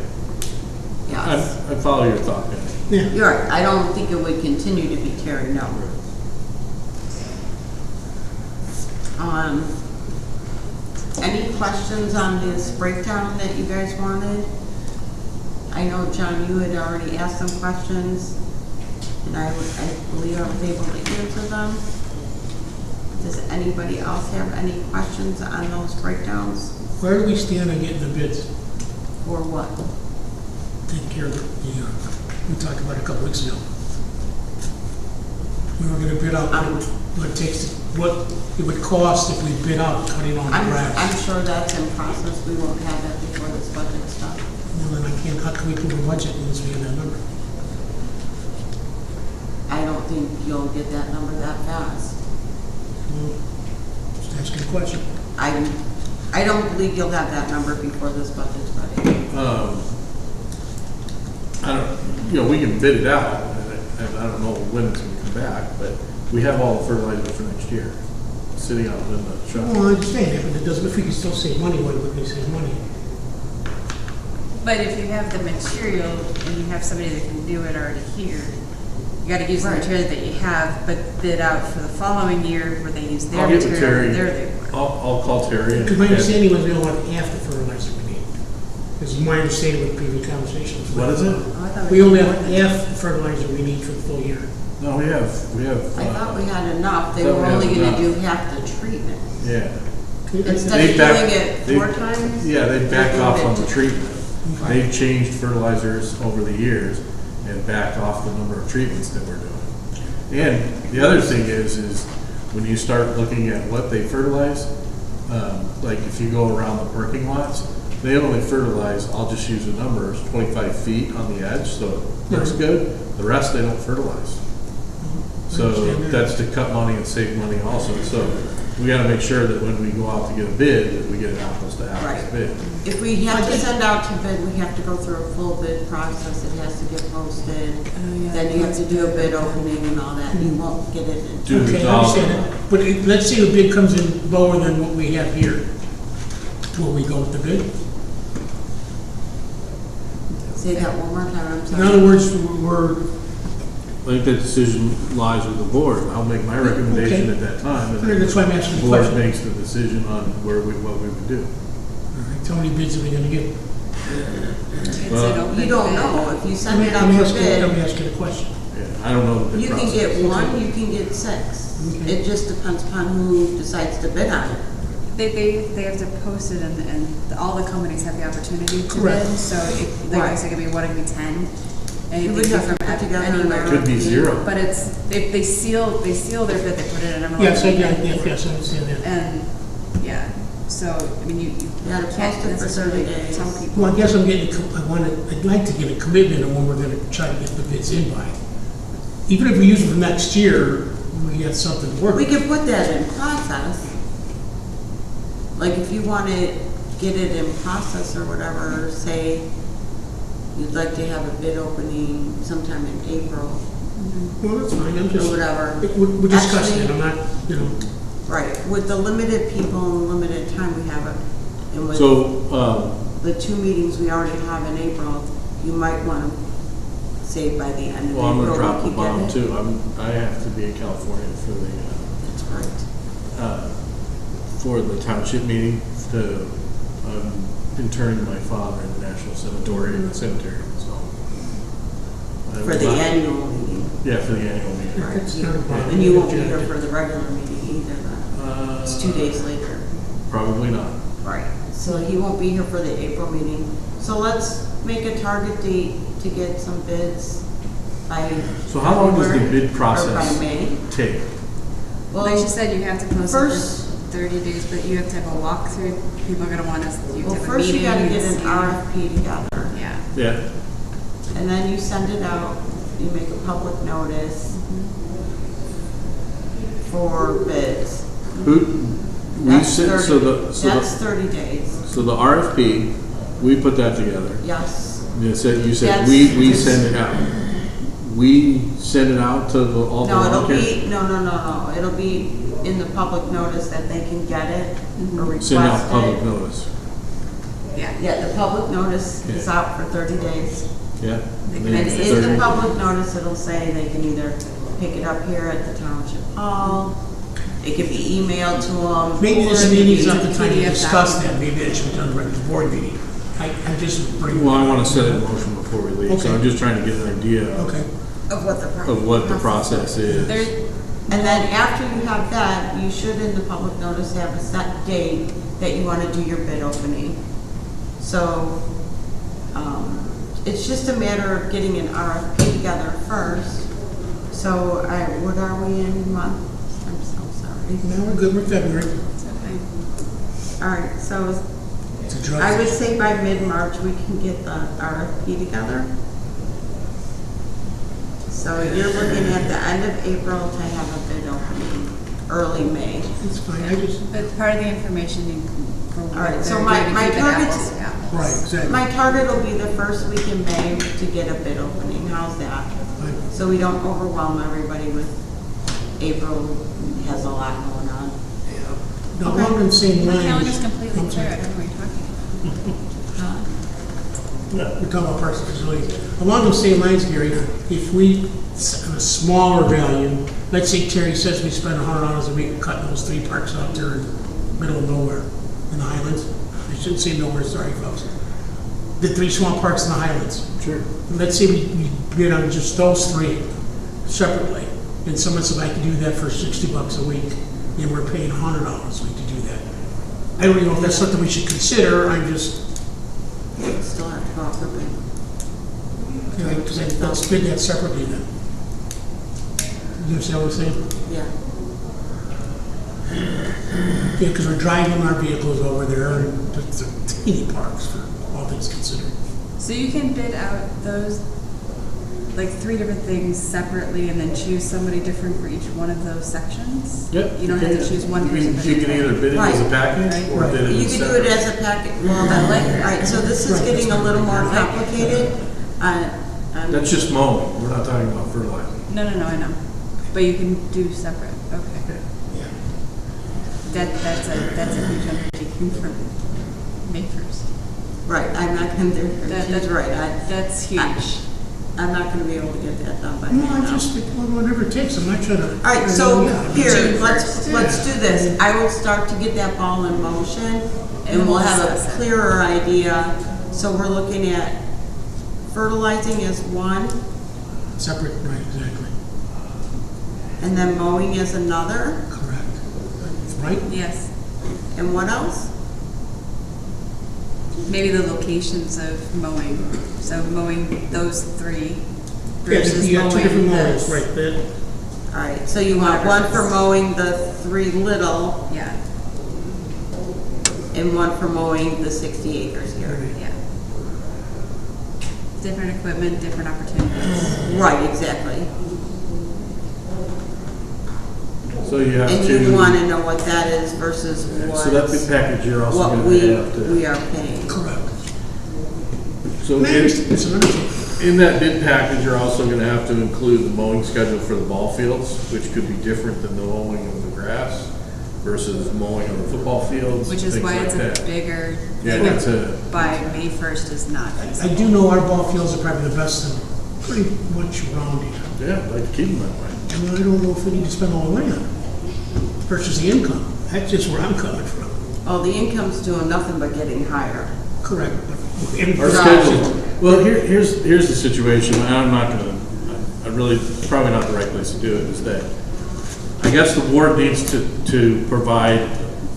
Yes. I follow your thought, Penny. Yeah. You're right, I don't think it would continue to be Terry, no. Any questions on this breakdown that you guys wanted? I know, John, you had already asked some questions, and I believe I was able to answer them. Does anybody else have any questions on those breakdowns? Where do we stand on getting the bids? Or what? Taking care of we talked about it a couple weeks ago. We were gonna bid out what it takes, what it would cost if we bid out cutting on the grass. I'm sure that's in process, we won't have that before this budget's done. Well, then how can we do a budget unless we have that number? I don't think you'll get that number that fast. Well, just asking a question. I don't believe you'll have that number before this budget's ready. I don't, we can bid it out, and I don't know when it's gonna come back, but we have all the fertilizer for next year, sitting out in the shop. Well, I understand that, but it doesn't, if we can still save money, why wouldn't we save money? But if you have the material and you have somebody that can do it already here, you gotta use the Right. material that you have, but bid out for the following year where they use their I'll get with material, Terry. their labor. I'll call Terry. Because my understanding was we don't want half the fertilizer we need. This is my understanding with previous conversations. What is it? Oh, I thought We only have half the fertilizer we need for the full year. No, we have. I thought we had enough, they thought were we had only gonna enough. do half the treatment. Yeah. Instead They of back- doing it they- 4 times? Yeah, they backed off on the treatment. Okay. They've changed fertilizers over the years and backed off the number of treatments that we're doing. And the other thing is when you start looking at what they fertilize, like if you go around the parking lots, they only fertilize, I'll just use the numbers, 25 feet on the edge, so it looks good. The rest they don't fertilize. So that's to cut money and save money also. So we gotta make sure that when we go out to get a bid, that we get an apples to apples Right. bid. If we have to send out to bid, we have to go through a full bid process, it has to get posted. Then you have to do a bid opening and all that, you won't get it in. Do the Okay, I dollar. understand that. But let's say the bid comes in lower than what we have here. Will we go with the bid? Say that one more time, I'm In sorry. other words, we're, I think that decision lies with the board. I'll make my recommendation Okay. at that time. and then that's why I'm asking The the board question. makes the decision on what we would do. All right, how many bids are we gonna get? It's Well, an open You don't bid. know, if you send it out I'm for asking bid, a question. Yeah, I don't know the bid you can process. get 1, you can get 6. Okay. It just depends upon who decides to bid on it. They have to post it and all the companies have the opportunity to Correct. bid, so it, like I Right. said, it could be 1, it could be 10. And You it would could be have to from put together an anywhere. Could be 0. But it's, if they seal their bid, they put it in an envelope. Yes, I understand that. And, yeah, so, I mean, you gotta post can't it for 30 necessarily days. tell people. Well, I guess I'm getting, I'd like to get a commitment on when we're gonna try to get the bids in by. Even if we use it for next year, we have something to work We with. could put that in process. Like if you want to get it in process or whatever, say you'd like to have a bid opening sometime in April Well, that's fine, I'm or just, whatever. we're discussing it, Actually- I'm not, Right, with the limited people and limited time we have, and with So, the 2 meetings we already have in April, you might want to say by the end of Well, I'm gonna April, drop we the could get bomb it. too. I have to be in California That's right. for the township meeting to, interring my father in the National Cemetery, so. I For will the not- annual meeting. Yeah, for the annual meeting. Right. It's not a problem. And you won't be here for the regular meeting either, then. It's 2 days later. Probably not. Right. So he won't be here for the April meeting. So let's make a target date to get some bids by So how long does the February, bid process Or by May. take? Like she Well, said, you have to post it first- for 30 days, but you have to have a walkthrough. People are gonna want us, you have to have a first you meeting. gotta get and an see- RFP together. Yeah. Yeah, And then you send it out, you make a public notice for bids. we That's sent, 30 so That's 30 days, the RFP, we put that together. yes. You said, That's- we send it out. We send it out to all the. No, it'll okay. be, no, it'll be in the public notice that they can get it or request Send out public it. notice, Yeah. Yeah, the public notice is Yeah. out for 30 days. yeah? They And can then And It's in the 30 public notice, it'll say they can either pick it up here at the township hall, it could be emailed to them. Maybe or this it could meeting's be- not the time to PDF discuss document. that, maybe that should be done right at the board meeting. I'm just bringing. Well, I want to set it in motion before we leave, so Okay. I'm just trying to get an idea Okay, Of what the. of what the process is. There, And then after you have that, you should in the public notice have a set date that you want to do your bid opening. So, it's just a matter of getting an RFP together first. So, what are we in month? I'm so sorry. now we're good with February. it's okay. All right, so It's a drug. I would say by mid-March, we can get the RFP together. So you're looking at the end of April to have a bid opening, early May. It's fine, I just, But part of the information you, for what right, so they're my- doing to my keep it target's- apples to apples. right, exactly. My target will be the first week in May to get a bid opening, how's that? Fine. So we don't overwhelm everybody with April has a lot going on. Now, Okay. along the same My lines. calendar's completely I'm sorry. clear, I don't know what you're talking about. We're talking about parks and facilities. Along those same lines, Gary, if we, on a smaller value, let's say Terry says we spend $100 a week cutting those 3 parks out there in the middle of nowhere, in the Highlands. I shouldn't say nowhere, sorry folks. The 3 small parks in the Highlands. Sure. Let's say we bid on just those 3 separately, and someone said I could do that for $60 a week, and we're paying $100 a week to do that. I don't even know if that's something we should consider, I'm just, You still have to go out for bid. because let's bid that separately then. You understand what I'm saying? Yeah. Yeah, because we're driving our vehicles over there, and it's teeny parks for all things considered. So you can bid out those, like 3 different things separately and then choose somebody different for each one of those sections? Yep. You don't have to choose one person. You can either bid it as a package or Right. bid it You as can do separate. it as a packet, well, all right, so this is Right, getting a that's little fine. more complicated. That's just mowing, we're not talking about fertilizing. No, I know. But you can do separate, okay. Yeah. That's a huge undertaking for May 1st. Right, I'm not gonna, she's right, That's huge. I'm not gonna be able to get that done by No, now. I just, well, whatever it takes, I'm not trying to. All right, so Yeah. here, June let's do this. I will start to get that ball in motion and we'll have discuss a it. clearer idea. So we're looking at fertilizing as one Separate, right, exactly, and then mowing as another. correct. Right? Yes. And what else? Maybe the locations of mowing. So mowing those 3 Yeah, versus you got 2 different mowing models, this. right, that, All right, so you want one for mowing the 3 little Yeah, and one for mowing the 60 acres here. yeah. Different equipment, different opportunities. Right, exactly. So you have And to. you want to know what that is versus So that bid package, you're also what gonna we have to. are paying. correct. So And I understand, it's an undertaking. in that bid package, you're also gonna have to include the mowing schedule for the ball fields, which could be different than the mowing of the grass versus mowing of the football fields, Which is things why like it's a that. bigger, Yeah, that's a, by May 1st is not I feasible. do know our ball fields are probably the best in pretty much around here. Yeah, I'd like to keep them that way. I mean, I don't know if we need to spend all the money on it versus the income. That's just where I'm coming from. Oh, the income's doing nothing but getting higher. Correct. Our schedule, well, here's the situation, and I'm not gonna, I really, probably not the right place to do it, is that I guess the board needs to provide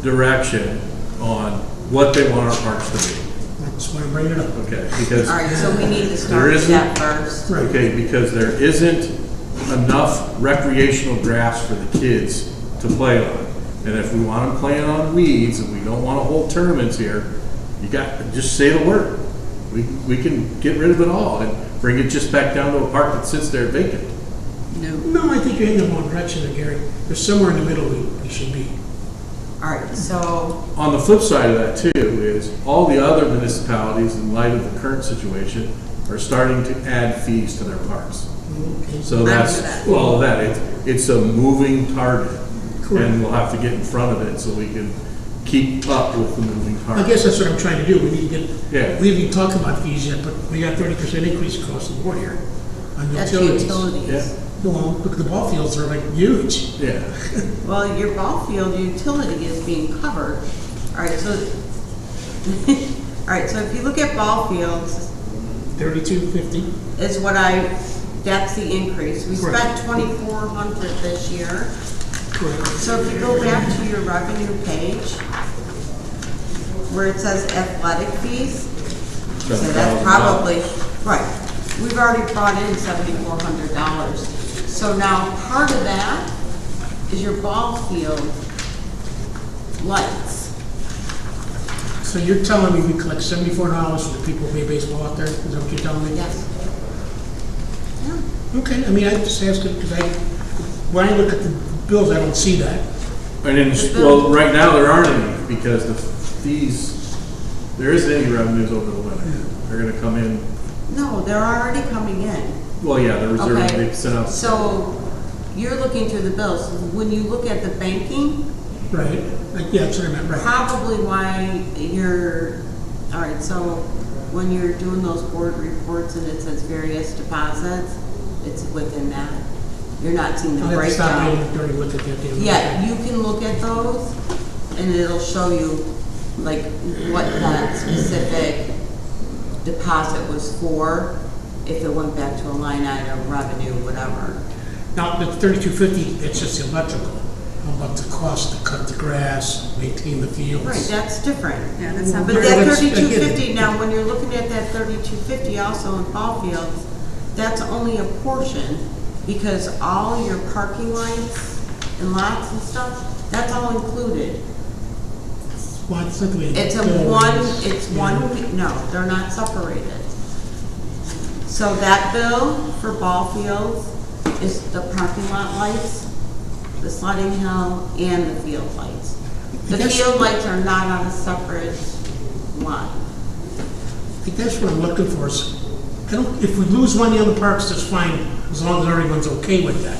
direction on what they want our parks to be. That's why I'm bringing it up. Okay, because All right, so we need to there start with isn't, that first. Right. okay, because there isn't enough recreational grass for the kids to play on. And if we want them playing on weeds and we don't want to hold tournaments here, you got, just say the word. We can get rid of it all and bring it just back down to a park that sits there vacant. No, I think you're heading in the wrong direction there, Gary. There's somewhere in the middle we should be. All right, so, On the flip side of that too is all the other municipalities, in light of the current situation, are starting to add fees to their parks. Okay. So I'm that's for that. all of that. It's a moving target. Correct. And we'll have to get in front of it so we can keep up with the moving I target. guess that's what I'm trying to do. We need to get, Yeah. we haven't even talked about fees yet, but we got 30% increase across the board here on that's utilities. utilities. Yeah. Well, look at the ball fields, they're like huge. Yeah. Well, your ball field utility is being covered. All right, so, all right, so if you look at ball fields, 32.50. is what that's the increase. We spent 2,400 this year. Correct. So if you go back to your revenue page, where it says athletic fees, so that's probably, right, we've already brought in $7,400. So now part of that is your ball field lights. So you're telling me we collect $74 for the people who play baseball out there? Is that what you're telling me? Yes. Yeah. Okay, I mean, I just asked it because when I look at the bills, I don't see that. And then, well, right now there aren't any because the fees, there isn't any revenues over the winter. They're gonna come in, No, they're already coming in. well, yeah, the reserve, Okay. they sent out. So you're looking through the bills. When you look at the banking, Right. Yeah, that's what I meant, right. probably why you're, all right, so when you're doing those board reports and it says various deposits, it's within that. You're not seeing the I'll have to stop breakdown. and dirty look at that. the other Yeah, day. you can look at those and it'll show you like what that specific deposit was for, if it went back to a line item, revenue, whatever. Now, the 32.50, it's just electrical. How about the cost to cut the grass, maintain the fields? Right, that's different. Yeah, that's not. But Right, that let's- 3250, now when you're looking at that 3250 also in ball fields, that's only a portion, because all your parking lights and lots and stuff, that's all included. Well, it's not the way It's a bill one, is. it's Yeah. one, no, they're not separated. So that bill for ball fields is the parking lot lights, the sledding hill, and the field lights. The That's- field lights are not on a separate line. I think that's what I'm looking for. Is, I don't, if we lose money on the parks, that's fine, as long as everyone's okay with that.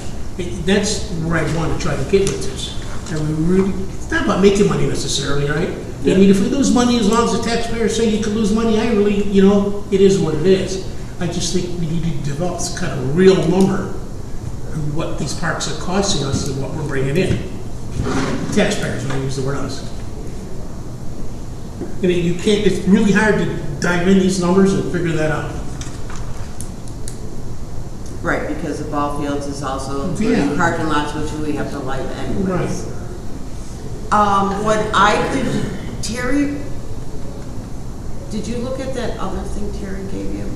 That's where I want to try to get with this. And we really, it's not about making money necessarily, right? I mean, if we lose money, as long as the taxpayers say you can lose money, I really, it is what it is. I just think we need to develop some kind of real number of what these parks are costing us and what we're bringing in. Taxpayers, when I use the word us. And you can't, it's really hard to dive in these numbers and figure that out. Right, because the ball fields is also Yeah. including parking lots, which we have to light anyways. Right. What I did, Terry, did you look at that other thing Terry gave you?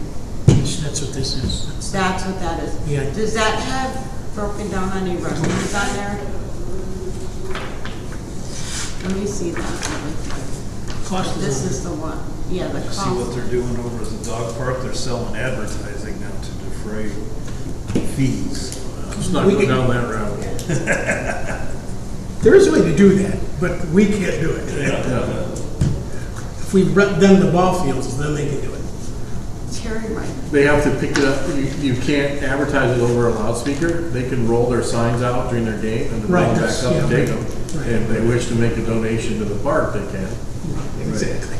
That's what this is. That's what that is. Yeah. Does that have broken down any revenues on there? Let me see that. Cost This is, is the one, yeah, the See what cost. they're doing over at the dog park? They're selling advertising now to defray fees. Let's not go down that route. there is a way to do that, but we can't do it. Yeah. If we rent them the ball fields, then they can do it. Terry might. They have to pick it up, you can't advertise it over a loudspeaker. They can roll their signs out during their game and then Right, run back that's- up and yeah, take right. them. Right. And if they wish to make a donation to the park, they can. Exactly.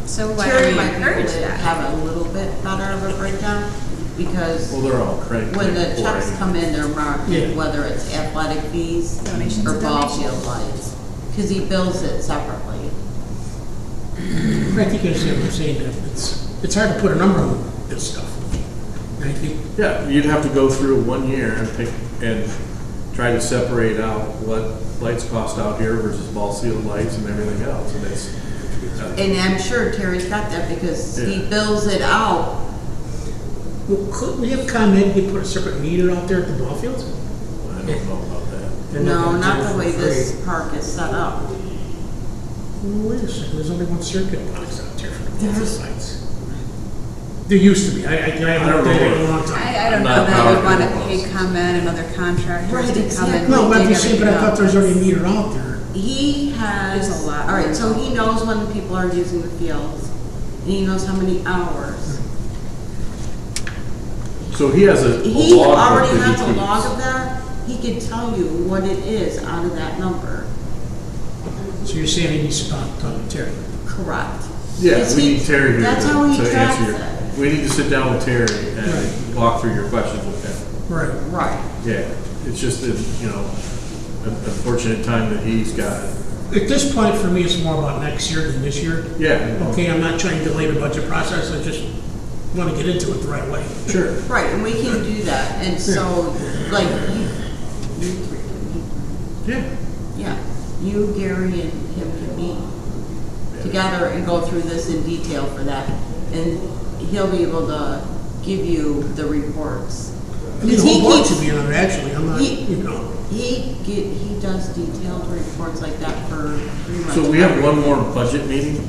So why Terry don't we might be able encourage to that? have a little bit better of a breakdown, because Well, they're all cranked. when the checks for come in, they're marked, Yeah. whether it's athletic fees Donations or and ball donations. field lights, because he bills it separately. I think you understand what I'm saying, that it's hard to put a number on this stuff. And I think, Yeah, you'd have to go through 1 year and pick, and try to separate out what lights cost out here versus ball field lights and everything else, and it's. And I'm sure Terry's got that because he Yeah. bills it out. well, couldn't we have ComEd, you put a separate meter out there at the ball fields? I don't know about that. They're No, gonna not do it the for way this free. park is set up. Well, wait a second, there's only one circuit box out there for the ball field lights. There used to be, I haven't don't done it in know. a long time. I don't I'm know not that power we want to people. pay ComEd and other contractors Right, to come exactly. and No, but I'm dig just saying, but I everything thought there was up. already a meter out there. He has, There's a lot all right, more so he knows when the people are using the fields, and he knows how many hours. So he has a He log already that he has a keeps. log of that, he could tell you what it is out of that number. So you're saying he needs to talk to Terry? Correct. Yeah, Is we he- need Terry here that's to how he to tracks answer your, it. we need to sit down with Terry and Right. walk through your questions with him. Right. Right. Yeah, it's just that, an unfortunate time that he's got. At this point, for me, it's more about next year than this year. Yeah. Okay, I'm not trying to delay the budget process, I just want to get into it the right way. Sure. Right, and we can do that, and so, like, Yeah. yeah, you, Gary, and him can meet together and go through this in detail for that, and he'll be able to give you the reports. I mean, the 'Cause he whole board keeps- should be on it, actually, I'm not, he- you know. He does detailed reports like that for pretty much. So we have one everything. more budget meeting?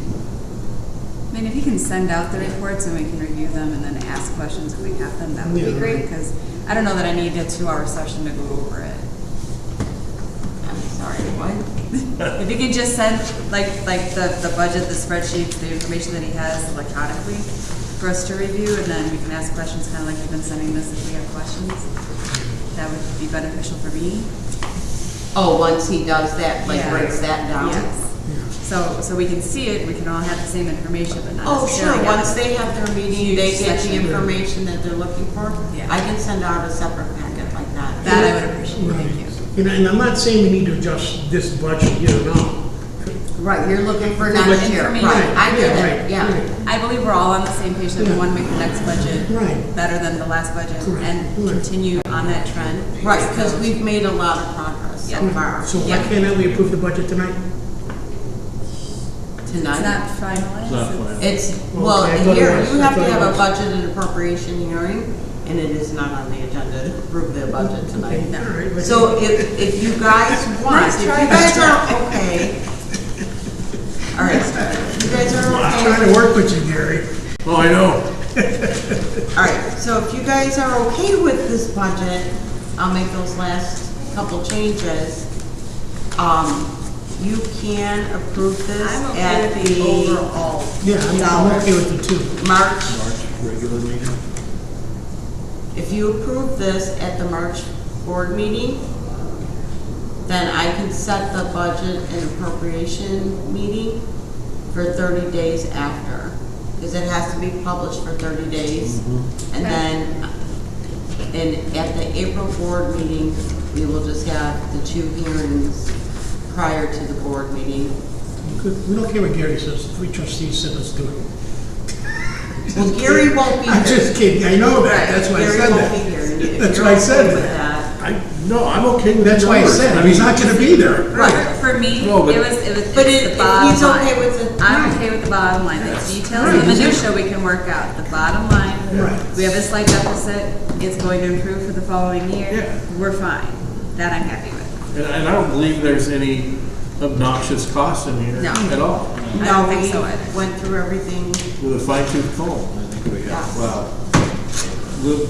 I mean, if you can send out the reports and we can review them and then ask questions if we have them, that would be Yeah. great, because I don't know that I need a 2-hour session to go over it. I'm sorry, what? If you can just send, like the budget, the spreadsheets, the information that he has electronically for us to review, and then we can ask questions, kind of like you've been sending this if we have questions, that would be beneficial for me. Oh, once he does that, like Yeah. breaks that down? Yes. So we can see it, we can all have the same information, but not Oh, necessarily. sure, have once it. they have their meeting, they Huge get the section. information that they're looking for. Yeah. I can send out a separate packet like that. That I would appreciate, Right. thank you. And I'm not saying we need to adjust this budget, no. Right, you're looking for For next what year, information? right, I get Right, it, yeah. right. I believe we're all on the same page that we Yeah. want to make the next budget Right. better than the last budget Correct. and Right. continue on that trend. Right, because we've made a lot of progress so Yeah. far. So why Yeah. can't we approve the budget tonight? It's Tonight, not finalized. It's not planned. it's, well, Okay, I thought it here, was. you I have to thought it have a was. budget and appropriation hearing, and it is not on the agenda to approve the budget tonight. All right, but- So if you guys want, Nice if you try. guys are okay. All right, you guys are I'm okay. trying to work with you, Gary. Oh, I know. All right, so if you guys are okay with this budget, I'll make those last couple changes. You can approve this I'm okay at with the the overall. Yeah, I'm okay with it too. March, Regular meeting? if you approve this at the March board meeting, then I can set the budget and appropriation meeting for 30 days after. Because it has to be published for 30 days. And then, at the April board meeting, we will just have the 2 hearings prior to the board meeting. Good. We don't care what Gary says, 3 trustees said let's do it. Well, Gary won't be here. I'm just kidding, I know that, that's why I Gary said won't be that. here. If That's you're why I okay said with that. No, I'm okay with That's the why I numbers. said, he's not gonna be there. Right. For me, No, but- it was But it's if the bottom he's line. okay with it. I'm okay with the bottom line. The details Right. and the minutia we can work out. The bottom line, Right. we have a slight deficit, it's going to improve for the following year. Yeah. We're fine. That I'm happy with. And I don't believe there's any obnoxious costs in here No. at all, I No, don't think we so either. went through everything. with a fine tooth comb. I think we Yeah. have, well,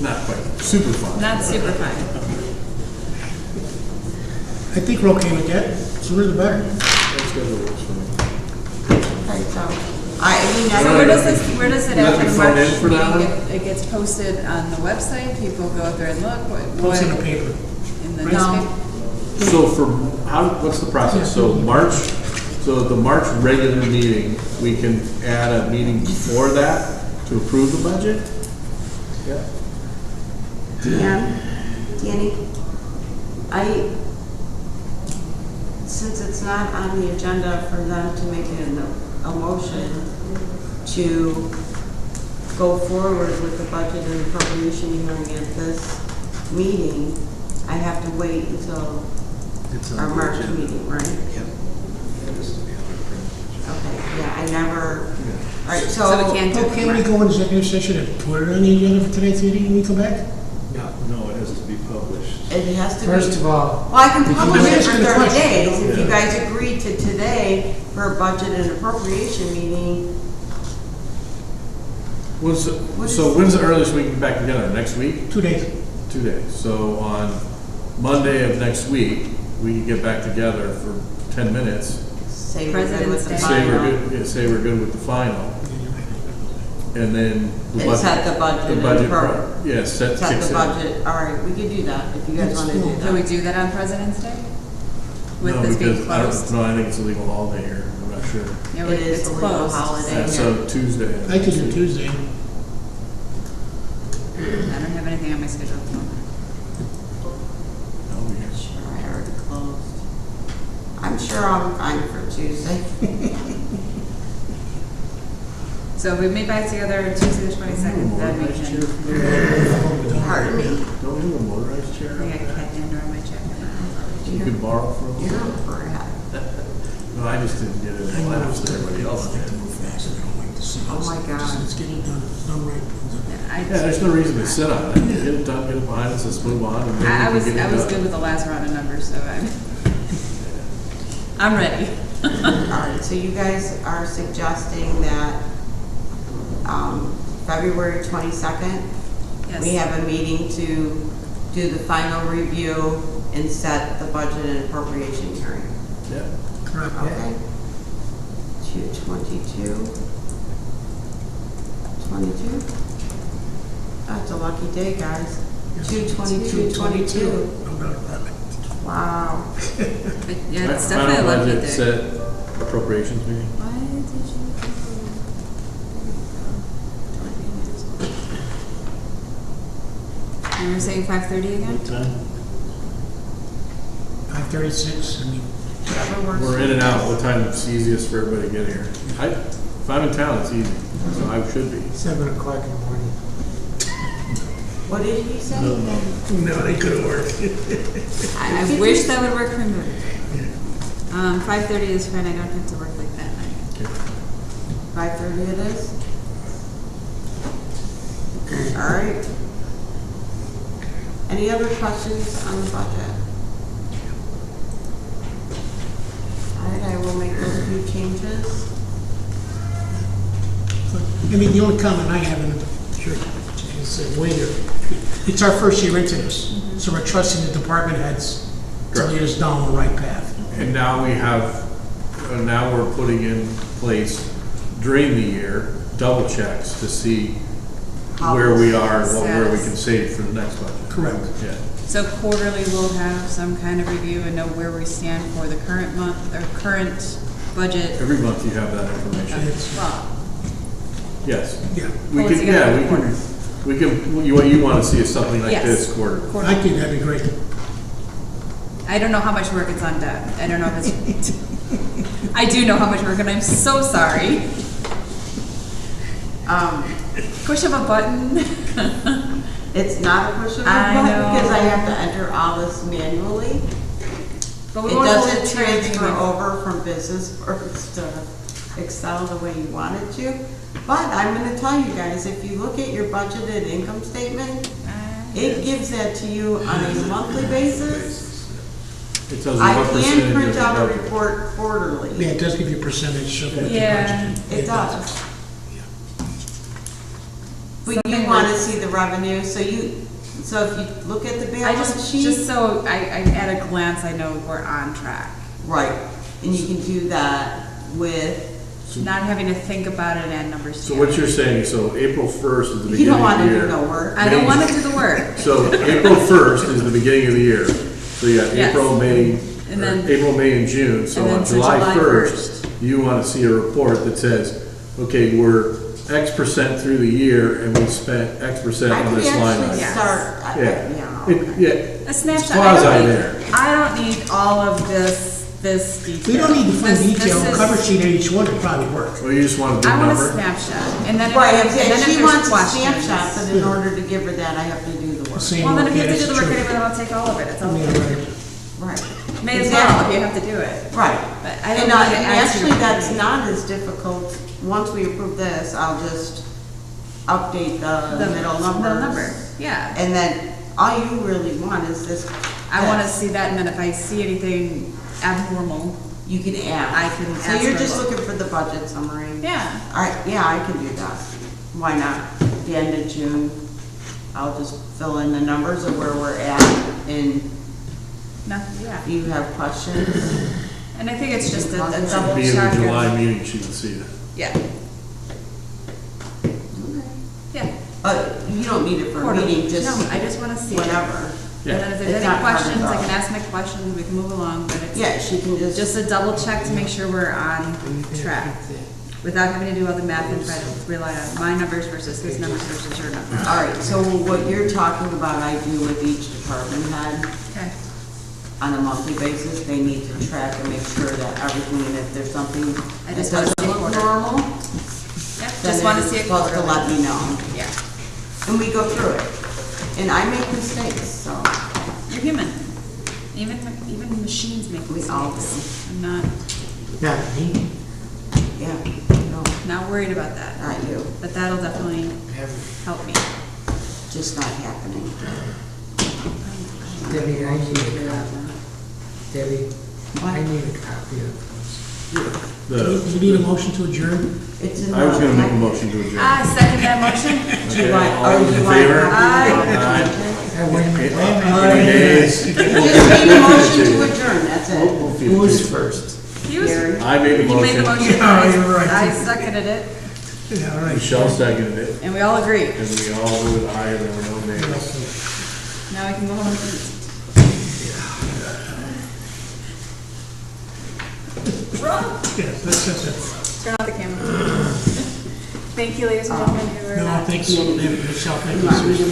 not quite, super fine. Not super fine. I think we're okay with that, sooner the better. That schedule works for me. Okay, so, I mean, I So Alright. where does it You let after me the phone March in for that meeting? one? It gets posted on the website, people go out there and look, Post in the paper. in the Right. newspaper? So what's the process? So March So at the March regular meeting, we can add a meeting before that to approve the budget? Yeah. Danny, since it's not on the agenda for them to make a motion to go forward with the budget and appropriation hearing at this meeting, I have to wait until our March meeting, right? Okay, yeah, I never, all right, So so. we can't do Oh, can't we go in executive session and put it on the agenda for tonight's meeting when we come back? No, it has to be published. It has to be. First of all, Well, I can publish Let me it ask for you the 30 question. days. If you Yeah. guys agree to today for a budget and appropriation meeting, What So is- when's the earliest we can get back together? Next week? 2 days. 2 days. So on Monday of next week, we can get back together for 10 minutes. say we're good with President's the Day. Say we're final. good, yeah, say we're good with the final. And then the And budget. set the budget and Yeah, set Set kicks the in. budget, all right, we could do that, if you guys That's want to cool. do Can we that. do that on President's Day? With No, this being because I don't- closed? No, I think it's a legal holiday here. I'm not sure. Yeah, It is it's a legal closed. holiday. Yeah, so Tuesday. I could do Tuesday. I don't have anything on my schedule at the moment. Oh, yes. Sure, I already closed. I'm sure I'm fine for Tuesday. So if we meet back together Tuesday the 22nd, then we Motorized chair can. for you? Pardon me? Don't you have a motorized chair? I got a cat dander on my check. You could borrow from. You're a brat. No, I just didn't get it. I know, Laughs that everybody else I like to did. move fast, I don't like to sit. Oh my God. Let's get it done, it's done right. Yeah, there's no reason to sit on it. Get it done, get it behind us, let's move on. And maybe I we was can get it good done. with the last round of numbers, so I'm ready. All right, so you guys are suggesting that February 22nd, Yes. we have a meeting to do the final review and set the budget and appropriation hearing. Yeah. Correct. Okay? 2/22. 22? That's a lucky day, guys. 2/22/22. No doubt about it. Wow. But yeah, it's Final definitely a lucky budget day. set appropriations meeting. Why did you? And we're saying 5:30 again? What time? 5:36, I mean, Whatever works. We're in and out. What time is easiest for everybody to get here? If I'm in town, it's easy, so I should be. 7 o'clock in the morning. What did he say? No. no, they couldn't work. I wish that would work for me. 5:30 is fine, I don't have to work like that night. 5:30 it is? All right. Any other questions on the budget? All right, I will make those few changes. I mean, the only comment I have, and I'm sure you can say later, it's our first year into this, so we're trusting the department heads to lead us down the right path. And now we have, now we're putting in place during the year, double checks to see where we are, where we can save for the next budget. Correct. Yeah. So quarterly, we'll have some kind of review and know where we stand for the current month, or current budget. Every month you have that information. It's- Well, Yes. Yeah, We Pull it can, together yeah, in we quarters. can, what you want to see is something like Yes. this quarter. I think that'd be great. I don't know how much work it's undone. I don't know if it's, I do know how much work, and I'm so sorry. Push of a button. It's not a push of a I button know. because I have to enter all this manually. But we It won't hold doesn't it to anything transfer we- over from Business First to Excel the way you want it to. But I'm gonna tell you guys, if you look at your budgeted income statement, it gives that to you on a monthly basis. It tells you I what can percentage print of out a the budget. report quarterly. Yeah, it does give you a percentage of what you Yeah. budgeted. It does. But you Something wanna like- see the revenue, so if you look at the I balance just sheet. so I at a glance, I know we're on track. Right, and you can do that with, Not having to think about it and add numbers So together. what you're saying, so April 1st is the you beginning don't of wanna the do year. no work. I don't want to do the work. So April 1st is the beginning of the year. So you got Yes. April, May, And then- April, May, and June. So And then on for July July 1st, you want to see a report that says, okay, we're X% through the year and we spent X% I on could this line actually item. start, Yeah. yeah, It- okay. Yeah, A it's snapshot. quasi there. I don't need all of this detail. We don't need the full This- detail, this is- cover sheet on each one would probably work. Well, you just want a big I want a number? snapshot, and then if, Right, and then if if she there's wants a questions. snapshot, but in order to give her that, I have to do the work. Same Well, then work, if you yeah, have to do the that's work true. anyway, then I'll take all of it, it's all. Yeah, right. Right. May as well, Exactly. if you have to do it. Right. But I don't And need to and add to actually, your that's company. not as difficult. Once we approve this, I'll just update the middle number. Middle number, yeah. And then all you really want is this. I wanna this. see that, and then if I see anything abnormal, You can add. I can So ask you're her just what- looking for the budget summary? yeah. All right, yeah, I can do that. Why not? The end of June, I'll just fill in the numbers of where we're at, and No, yeah. if you have questions, And I think it's just a Should double Be in the check. July meeting, she can see it. Yeah, yeah. you don't need it for a Quarterly. meeting, just No, I just wanna see it. whatever. And then if there's It's any not part of questions, I the- can ask my questions, we can move along, but it's Yeah, she can just a double check to make sure we're on track, without having to do all the math and try to rely on my numbers versus his numbers versus your numbers. All right, so what you're talking about, I do with each department head Okay. on a monthly basis. They need to track and make sure that everything, and if there's something I that just wanna doesn't see look quarter. normal, Yep, then just wanna they're see it supposed to quarterly. let me know. Yeah, And we go through it. And I make mistakes, so you're human. Even machines make we all do. mistakes. I'm not Not me, Yeah, no, not worried about that, not you, but that'll definitely never. help me. just not happening. Debbie, I need a copy. Debbie, I need a copy of The- Do you need a motion to adjourn? It's in I was the- gonna make a motion to adjourn. I second that motion. Do you Okay, want, all oh, those you in want? favor? Aye. those. Wait a minute, wait a minute. Any nays? Just need a motion to adjourn, that's it. We'll feed it Who was to you. first? He was, Gary. I made the you made the motion, motion. Yeah, you're right. I seconded it, Yeah, all right. Michelle seconded it, and we all agree. and we all voted aye, and there were no nays. Now we can go home and eat. Yes, that's it. Turn off the camera. Thank you, ladies and gentlemen, who are. No, thank you, Michelle, thank you, Susan.